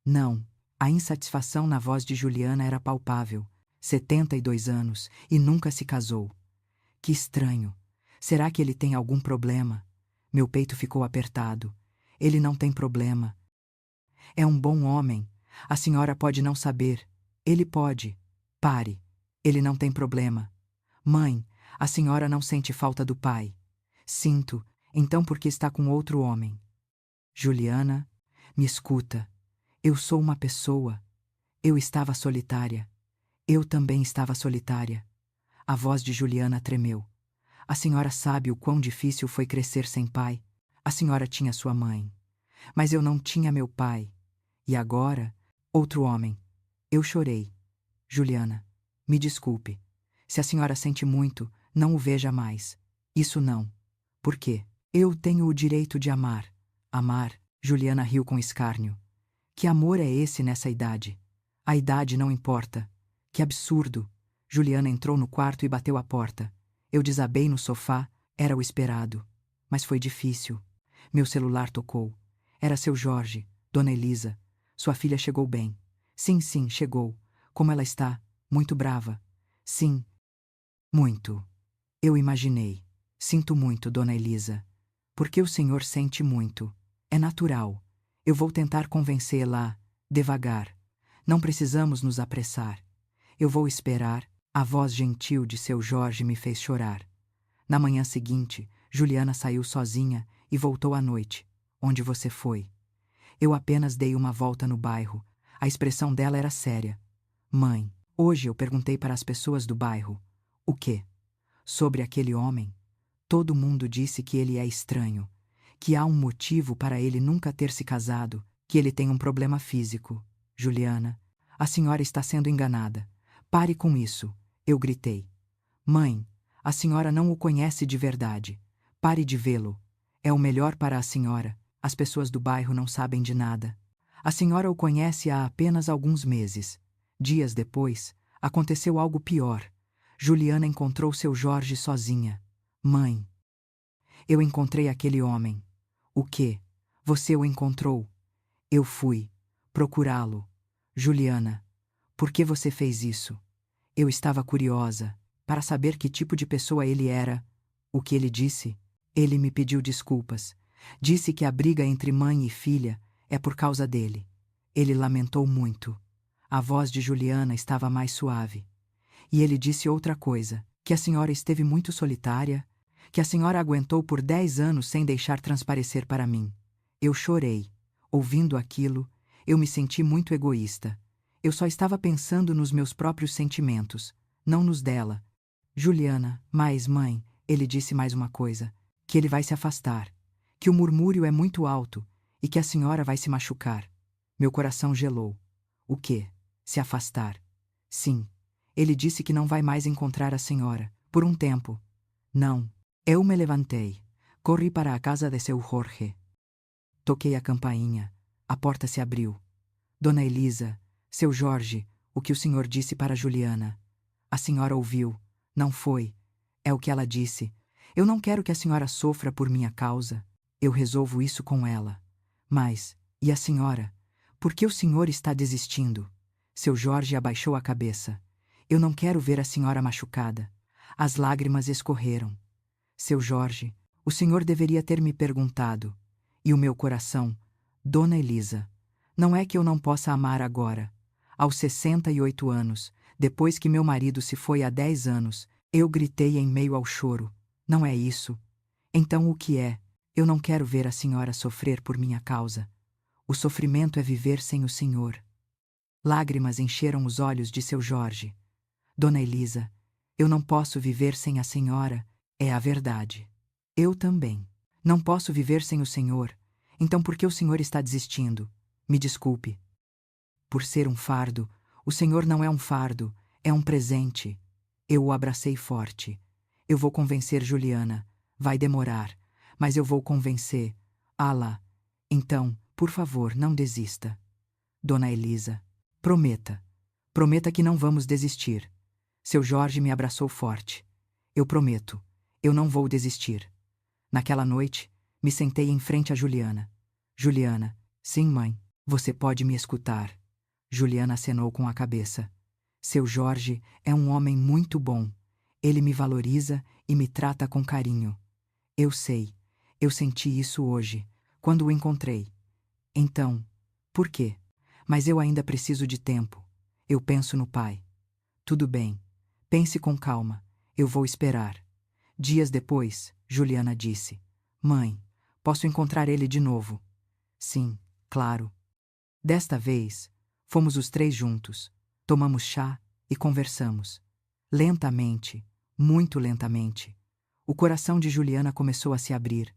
Não. A insatisfação na voz de Juliana era palpável. 72 anos e nunca se casou. Que estranho. Será que ele tem algum problema? Meu peito ficou apertado. Ele não tem problema. É um bom homem. A senhora pode não saber. Ele pode. Pare. Ele não tem problema. Mãe, a senhora não sente falta do pai. Sinto. Então por que está com outro homem? Juliana, me escuta. Eu sou uma pessoa. Eu estava solitária. Eu também estava solitária. A voz de Juliana tremeu. A senhora sabe o quão difícil foi crescer sem pai. A senhora tinha sua mãe. Mas eu não tinha meu pai. E agora, outro homem. Eu chorei. Juliana, me desculpe. Se a senhora sente muito, não o veja mais. Isso não. Por quê? Eu tenho o direito de amar. Amar? Juliana riu com escárnio. Que amor é esse nessa idade? A idade não importa. Que absurdo. Juliana entrou no quarto e bateu a porta. Eu desabei no sofá. Era o esperado. Mas foi difícil. Meu celular tocou. Era seu Jorge, Dona Elisa. Sua filha chegou bem. Sim, sim, chegou. Como ela está? Muito brava. Sim. Muito. Eu imaginei. Sinto muito, Dona Elisa. Porque o senhor sente muito. É natural. Eu vou tentar convencê-la, devagar. Não precisamos nos apressar. Eu vou esperar. A voz gentil de seu Jorge me fez chorar. Na manhã seguinte, Juliana saiu sozinha e voltou à noite. Onde você foi? Eu apenas dei uma volta no bairro. A expressão dela era séria. Mãe, hoje eu perguntei para as pessoas do bairro. O quê? Sobre aquele homem. Todo mundo disse que ele é estranho, que há um motivo para ele nunca ter se casado, que ele tem um problema físico. Juliana, a senhora está sendo enganada. Pare com isso, eu gritei. Mãe, a senhora não o conhece de verdade. Pare de vê-lo. É o melhor para a senhora. As pessoas do bairro não sabem de nada. A senhora o conhece há apenas alguns meses. Dias depois, aconteceu algo pior. Juliana encontrou seu Jorge sozinha. Mãe, eu encontrei aquele homem. O quê? Você o encontrou? Eu fui procurá-lo. Juliana, por que você fez isso? Eu estava curiosa, para saber que tipo de pessoa ele era. O que ele disse? Ele me pediu desculpas. Disse que a briga entre mãe e filha é por causa dele. Ele lamentou muito. A voz de Juliana estava mais suave. E ele disse outra coisa, que a senhora esteve muito solitária, que a senhora aguentou por 10 anos sem deixar transparecer para mim. Eu chorei. Ouvindo aquilo, eu me senti muito egoísta. Eu só estava pensando nos meus próprios sentimentos, não nos dela. Juliana, mas, mãe, ele disse mais uma coisa, que ele vai se afastar, que o murmúrio é muito alto e que a senhora vai se machucar. Meu coração gelou. O quê? Se afastar? Sim. Ele disse que não vai mais encontrar a senhora, por um tempo. Não. Eu me levantei. Corri para a casa de seu Jorge. Toquei a campainha. A porta se abriu. Dona Elisa, seu Jorge, o que o senhor disse para Juliana? A senhora ouviu. Não foi. É o que ela disse. Eu não quero que a senhora sofra por minha causa. Eu resolvo isso com ela. Mas, e a senhora? Por que o senhor está desistindo? Seu Jorge abaixou a cabeça. Eu não quero ver a senhora machucada. As lágrimas escorreram. Seu Jorge, o senhor deveria ter me perguntado. E o meu coração, Dona Elisa, não é que eu não possa amar agora. Aos 68 anos, depois que meu marido se foi há 10 anos, eu gritei em meio ao choro. Não é isso. Então o que é? Eu não quero ver a senhora sofrer por minha causa. O sofrimento é viver sem o senhor. Lágrimas encheram os olhos de seu Jorge. Dona Elisa, eu não posso viver sem a senhora, é a verdade. Eu também. Não posso viver sem o senhor. Então por que o senhor está desistindo? Me desculpe. Por ser um fardo, o senhor não é um fardo, é um presente. Eu o abracei forte. Eu vou convencer Juliana. Vai demorar, mas eu vou convencer. Alá. Então, por favor, não desista. Dona Elisa, prometa. Prometa que não vamos desistir. Seu Jorge me abraçou forte. Eu prometo. Eu não vou desistir. Naquela noite, me sentei em frente a Juliana. Juliana, sim, mãe, você pode me escutar. Juliana acenou com a cabeça. Seu Jorge é um homem muito bom. Ele me valoriza e me trata com carinho. Eu sei. Eu senti isso hoje, quando o encontrei. Então, por quê? Mas eu ainda preciso de tempo. Eu penso no pai. Tudo bem. Pense com calma. Eu vou esperar. Dias depois, Juliana disse: Mãe, posso encontrar ele de novo? Sim, claro. Desta vez, fomos os três juntos. Tomamos chá e conversamos. Lentamente, muito lentamente. O coração de Juliana começou a se abrir.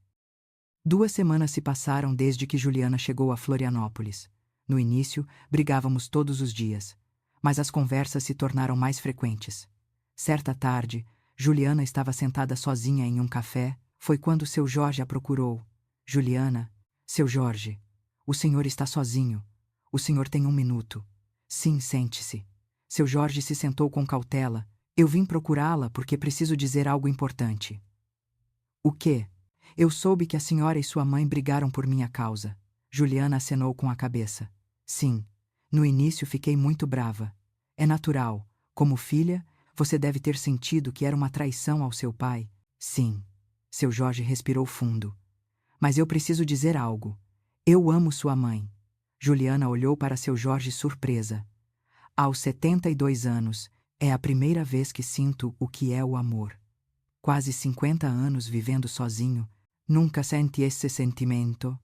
2 semanas se passaram desde que Juliana chegou a Florianópolis. No início, brigávamos todos os dias, mas as conversas se tornaram mais frequentes. Certa tarde, Juliana estava sentada sozinha em um café. Foi quando seu Jorge a procurou. Juliana, seu Jorge, o senhor está sozinho. O senhor tem 1 minuto. Sim, sente-se. Seu Jorge se sentou com cautela. Eu vim procurá-la porque preciso dizer algo importante. O quê? Eu soube que a senhora e sua mãe brigaram por minha causa. Juliana acenou com a cabeça. Sim. No início fiquei muito brava. É natural. Como filha, você deve ter sentido que era uma traição ao seu pai. Sim. Seu Jorge respirou fundo. Mas eu preciso dizer algo. Eu amo sua mãe. Juliana olhou para seu Jorge surpresa. Aos 72 anos, é a primeira vez que sinto o que é o amor. Quase 50 anos vivendo sozinho, nunca senti esse sentimento.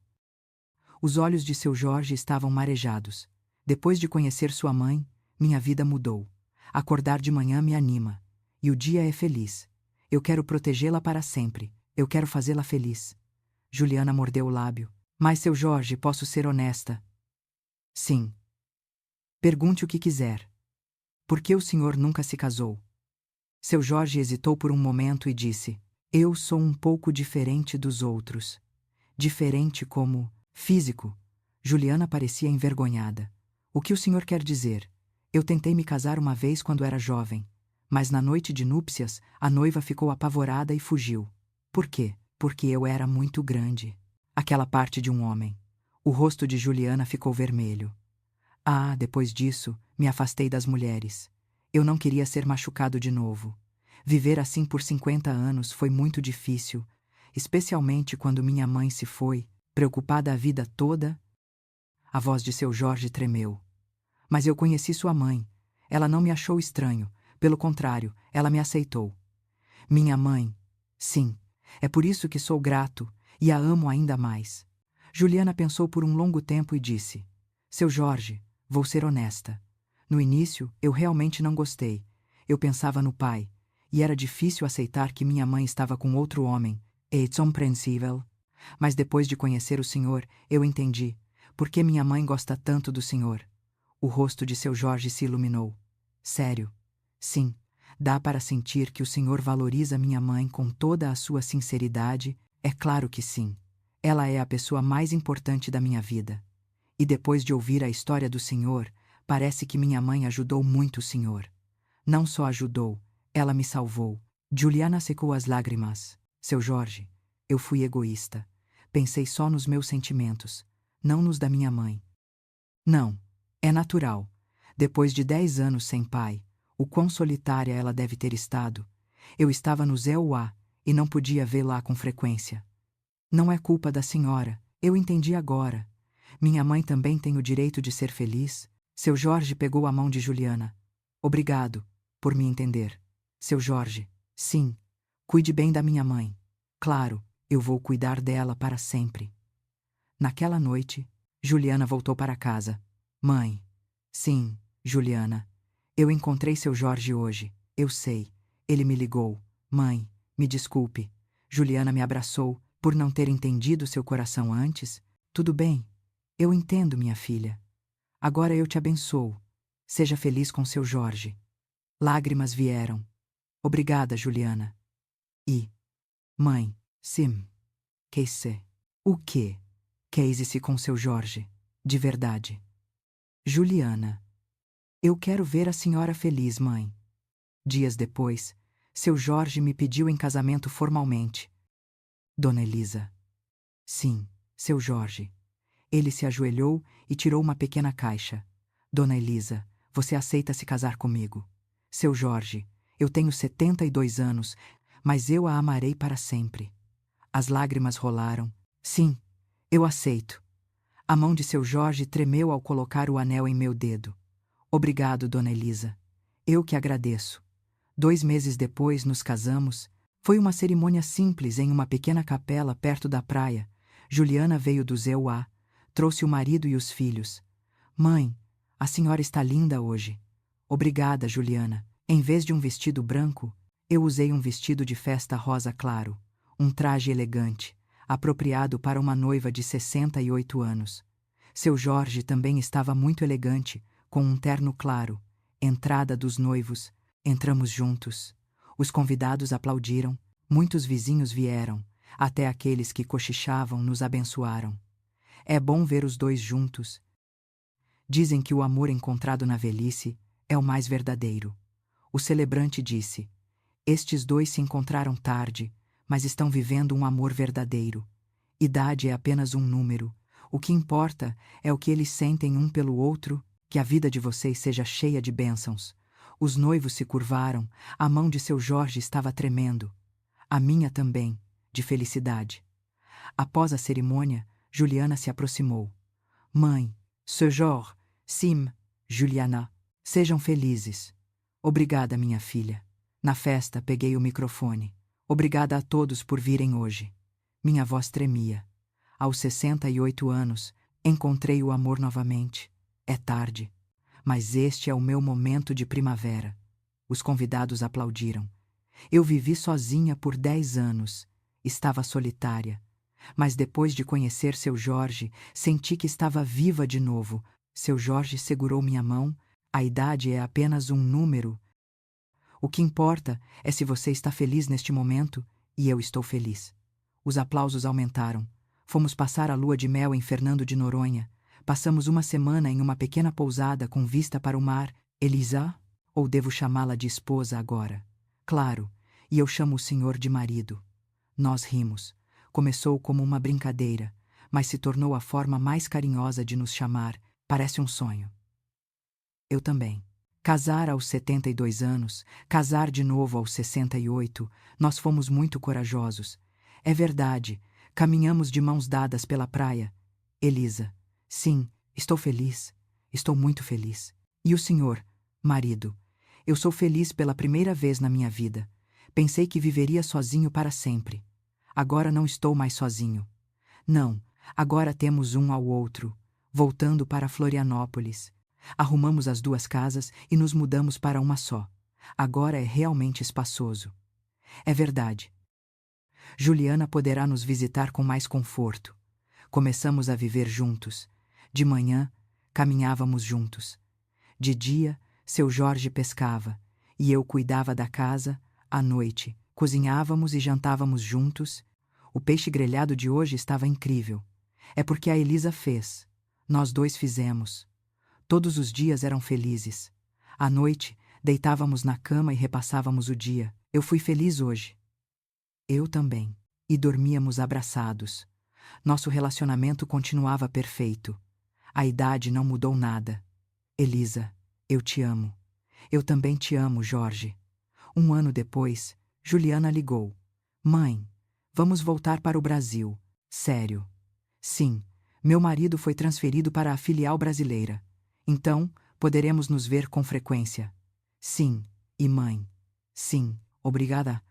Os olhos de seu Jorge estavam marejados. Depois de conhecer sua mãe, minha vida mudou. Acordar de manhã me anima. E o dia é feliz. Eu quero protegê-la para sempre. Eu quero fazê-la feliz. Juliana mordeu o lábio. Mas, seu Jorge, posso ser honesta? Sim. Pergunte o que quiser. Por que o senhor nunca se casou? Seu Jorge hesitou por um momento e disse: Eu sou um pouco diferente dos outros. Diferente como físico. Juliana parecia envergonhada. O que o senhor quer dizer? Eu tentei me casar uma vez quando era jovem, mas na noite de núpcias, a noiva ficou apavorada e fugiu. Por quê? Porque eu era muito grande. Aquela parte de um homem. O rosto de Juliana ficou vermelho. Ah, depois disso, me afastei das mulheres. Eu não queria ser machucado de novo. Viver assim por 50 anos foi muito difícil, especialmente quando minha mãe se foi, preocupada a vida toda. A voz de seu Jorge tremeu. Mas eu conheci sua mãe. Ela não me achou estranho, Pelo contrário, ela me aceitou. Minha mãe. Sim, é por isso que sou grato e a amo ainda mais. Juliana pensou por um longo tempo e disse: Seu Jorge, vou ser honesta. No início, eu realmente não gostei. Eu pensava no pai, e era difícil aceitar que minha mãe estava com outro homem. É incompreensível. Mas depois de conhecer o senhor, eu entendi. Por que minha mãe gosta tanto do senhor? O rosto de seu Jorge se iluminou. Sério? Sim, dá para sentir que o senhor valoriza minha mãe com toda a sua sinceridade? É claro que sim. Ela é a pessoa mais importante da minha vida. E depois de ouvir a história do senhor, parece que minha mãe ajudou muito o senhor. Não só ajudou, ela me salvou. Juliana secou as lágrimas. Seu Jorge, eu fui egoísta. Pensei só nos meus sentimentos, não nos da minha mãe. Não, é natural. Depois de 10 anos sem pai, o quão solitária ela deve ter estado. Eu estava no ZEUA e não podia vê-la com frequência. Não é culpa da senhora, eu entendi agora. Minha mãe também tem o direito de ser feliz. Seu Jorge pegou a mão de Juliana. Obrigado, por me entender. Seu Jorge, sim, cuide bem da minha mãe. Claro, eu vou cuidar dela para sempre. Naquela noite, Juliana voltou para casa. Mãe. Sim, Juliana. Eu encontrei seu Jorge hoje. Eu sei. Ele me ligou. Mãe, me desculpe. Juliana me abraçou por não ter entendido seu coração antes. Tudo bem. Eu entendo, minha filha. Agora eu te abençoo. Seja feliz com seu Jorge. Lágrimas vieram. Obrigada, Juliana. E, mãe, sim. Que se? O quê? Case-se com seu Jorge. De verdade. Juliana. Eu quero ver a senhora feliz, mãe. Dias depois, seu Jorge me pediu em casamento formalmente. Dona Elisa. Sim, seu Jorge. Ele se ajoelhou e tirou uma pequena caixa. Dona Elisa, você aceita se casar comigo? Seu Jorge, eu tenho 72 anos, mas eu a amarei para sempre. As lágrimas rolaram. Sim, eu aceito. A mão de seu Jorge tremeu ao colocar o anel em meu dedo. Obrigado, Dona Elisa. Eu que agradeço. 2 meses depois nos casamos. Foi uma cerimônia simples em uma pequena capela perto da praia. Juliana veio do ZEUA, trouxe o marido e os filhos. Mãe, a senhora está linda hoje. Obrigada, Juliana. Em vez de um vestido branco, eu usei um vestido de festa rosa claro, um traje elegante, apropriado para uma noiva de 68 anos. Seu Jorge também estava muito elegante, com um terno claro. Entrada dos noivos. Entramos juntos. Os convidados aplaudiram, muitos vizinhos vieram, até aqueles que cochichavam nos abençoaram. É bom ver os dois juntos. Dizem que o amor encontrado na velhice é o mais verdadeiro. O celebrante disse: estes dois se encontraram tarde, mas estão vivendo um amor verdadeiro. Idade é apenas um número. O que importa é o que eles sentem um pelo outro. Que a vida de vocês seja cheia de bênçãos. Os noivos se curvaram, a mão de seu Jorge estava tremendo. A minha também, de felicidade. Após a cerimônia, Juliana se aproximou. Mãe, seu Jorge, sim, Juliana, sejam felizes. Obrigada, minha filha. Na festa, peguei o microfone. Obrigada a todos por virem hoje. Minha voz tremia. Aos 68 anos, encontrei o amor novamente. É tarde, mas este é o meu momento de primavera. Os convidados aplaudiram. Eu vivi sozinha por 10 anos. Estava solitária. Mas depois de conhecer seu Jorge, senti que estava viva de novo. Seu Jorge segurou minha mão. A idade é apenas um número. O que importa é se você está feliz neste momento, e eu estou feliz. Os aplausos aumentaram. Fomos passar a lua de mel em Fernando de Noronha. Passamos uma semana em uma pequena pousada com vista para o mar. Elisa? Ou devo chamá-la de esposa agora? Claro, e eu chamo o senhor de marido. Nós rimos. Começou como uma brincadeira, mas se tornou a forma mais carinhosa de nos chamar. Parece um sonho. Eu também. Casar aos 72 anos, casar de novo aos 68, nós fomos muito corajosos. É verdade, caminhamos de mãos dadas pela praia. Elisa. Sim, estou feliz. Estou muito feliz. E o senhor, marido? Eu sou feliz pela primeira vez na minha vida. Pensei que viveria sozinho para sempre. Agora não estou mais sozinho. Não, agora temos um ao outro. Voltando para Florianópolis. Arrumamos as duas casas e nos mudamos para uma só. Agora é realmente espaçoso. É verdade. Juliana poderá nos visitar com mais conforto. Começamos a viver juntos. De manhã, caminhávamos juntos. De dia, seu Jorge pescava, e eu cuidava da casa. À noite, cozinhávamos e jantávamos juntos. O peixe grelhado de hoje estava incrível. É porque a Elisa fez. Nós dois fizemos. Todos os dias eram felizes. À noite, deitávamos na cama e repassávamos o dia. Eu fui feliz hoje. Eu também. E dormíamos abraçados. Nosso relacionamento continuava perfeito. A idade não mudou nada. Elisa, eu te amo. Eu também te amo, Jorge. 1 ano depois, Juliana ligou. Mãe, vamos voltar para o Brasil. Sério. Sim, meu marido foi transferido para a filial brasileira. Então, poderemos nos ver com frequência. Sim, e mãe. Sim, obrigada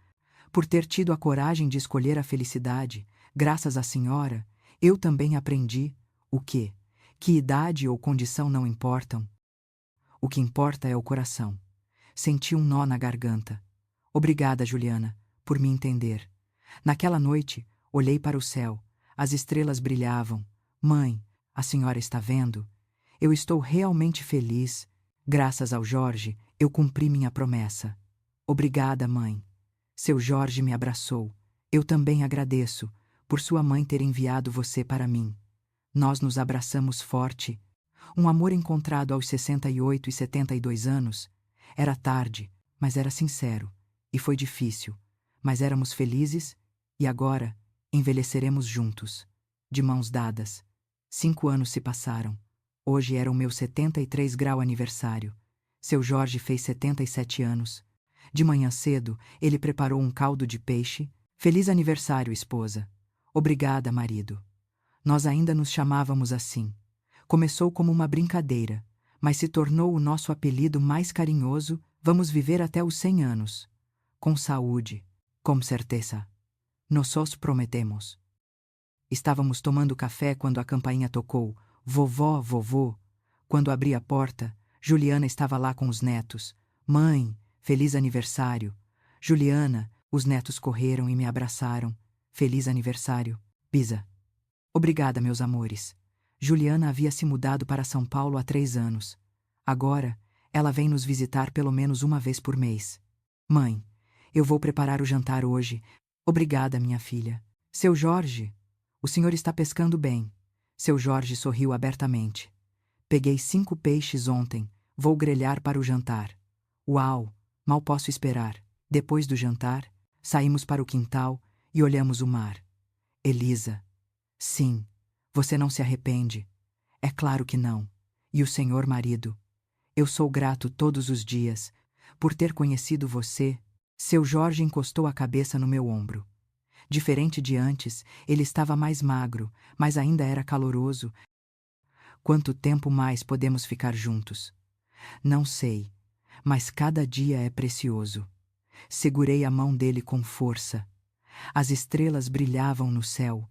por ter tido a coragem de escolher a felicidade. Graças à senhora, eu também aprendi o quê? Que idade ou condição não importam. O que importa é o coração. Senti um nó na garganta. Obrigada, Juliana, por me entender. Naquela noite, olhei para o céu. As estrelas brilhavam. Mãe, a senhora está vendo? Eu estou realmente feliz. Graças ao Jorge, eu cumpri minha promessa. Obrigada, mãe. Seu Jorge me abraçou. Eu também agradeço por sua mãe ter enviado você para mim. Nós nos abraçamos forte. Um amor encontrado aos 68 e 72 anos. Era tarde, mas era sincero. E foi difícil. Mas éramos felizes e agora envelheceremos juntos, de mãos dadas. 5 anos se passaram. Hoje era o meu 73 grau aniversário. Seu Jorge fez 77 anos. De manhã cedo, ele preparou um caldo de peixe. Feliz aniversário, esposa. Obrigada, marido. Nós ainda nos chamávamos assim. Começou como uma brincadeira, mas se tornou o nosso apelido mais carinhoso. Vamos viver até os 100 anos. Com saúde, com certeza. Nós prometemos. Estávamos tomando café quando a campainha tocou. Vovó, vovô. Quando abri a porta, Juliana estava lá com os netos. Mãe, feliz aniversário. Juliana, os netos correram e me abraçaram. Feliz aniversário, Pisa. Obrigada, meus amores. Juliana havia se mudado para São Paulo há 3 anos. Agora, ela vem nos visitar pelo menos uma vez por mês. Mãe, eu vou preparar o jantar hoje. Obrigada, minha filha. Seu Jorge, o senhor está pescando bem. Seu Jorge sorriu abertamente. Peguei 5 peixes ontem. Vou grelhar para o jantar. Uau, mal posso esperar. Depois do jantar, saímos para o quintal e olhamos o mar. Elisa. Sim, você não se arrepende? É claro que não. E o senhor marido? Eu sou grato todos os dias por ter conhecido você. Seu Jorge encostou a cabeça no meu ombro. Diferente de antes, ele estava mais magro, mas ainda era caloroso. Quanto tempo mais podemos ficar juntos? Não sei, mas cada dia é precioso. Segurei a mão dele com força. As estrelas brilhavam no céu.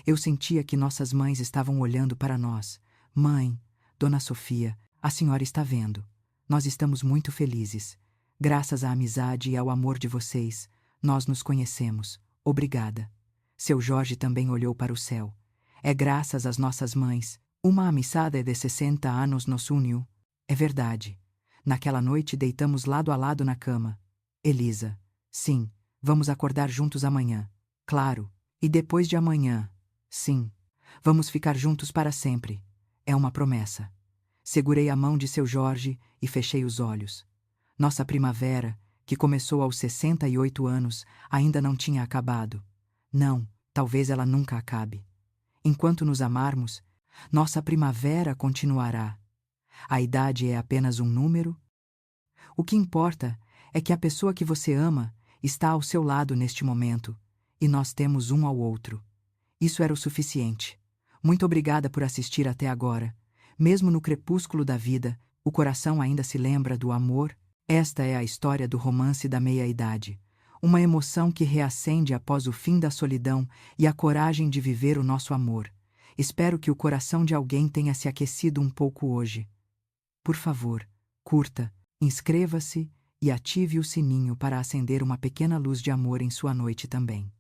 Eu sentia que nossas mães estavam olhando para nós. Mãe, Dona Sofia, a senhora está vendo. Nós estamos muito felizes. Graças à amizade e ao amor de vocês, nós nos conhecemos. Obrigada. Seu Jorge também olhou para o céu. É graças às nossas mães. Uma amizade de 60 anos nos uniu. É verdade. Naquela noite deitamos lado a lado na cama. Elisa. Sim, vamos acordar juntos amanhã. Claro. E depois de amanhã. Sim. Vamos ficar juntos para sempre. É uma promessa. Segurei a mão de seu Jorge e fechei os olhos. Nossa primavera, que começou aos 68 anos, ainda não tinha acabado. Não, talvez ela nunca acabe. Enquanto nos amarmos, nossa primavera continuará. A idade é apenas um número. O que importa é que a pessoa que você ama está ao seu lado neste momento, e nós temos um ao outro. Isso era o suficiente. Muito obrigada por assistir até agora. Mesmo no crepúsculo da vida, o coração ainda se lembra do amor Esta é a história do romance da meia-idade. Uma emoção que reacende após o fim da solidão e a coragem de viver o nosso amor. Espero que o coração de alguém tenha se aquecido um pouco hoje. Por favor, curta, inscreva-se e ative o sininho para acender uma pequena luz de amor em sua noite também.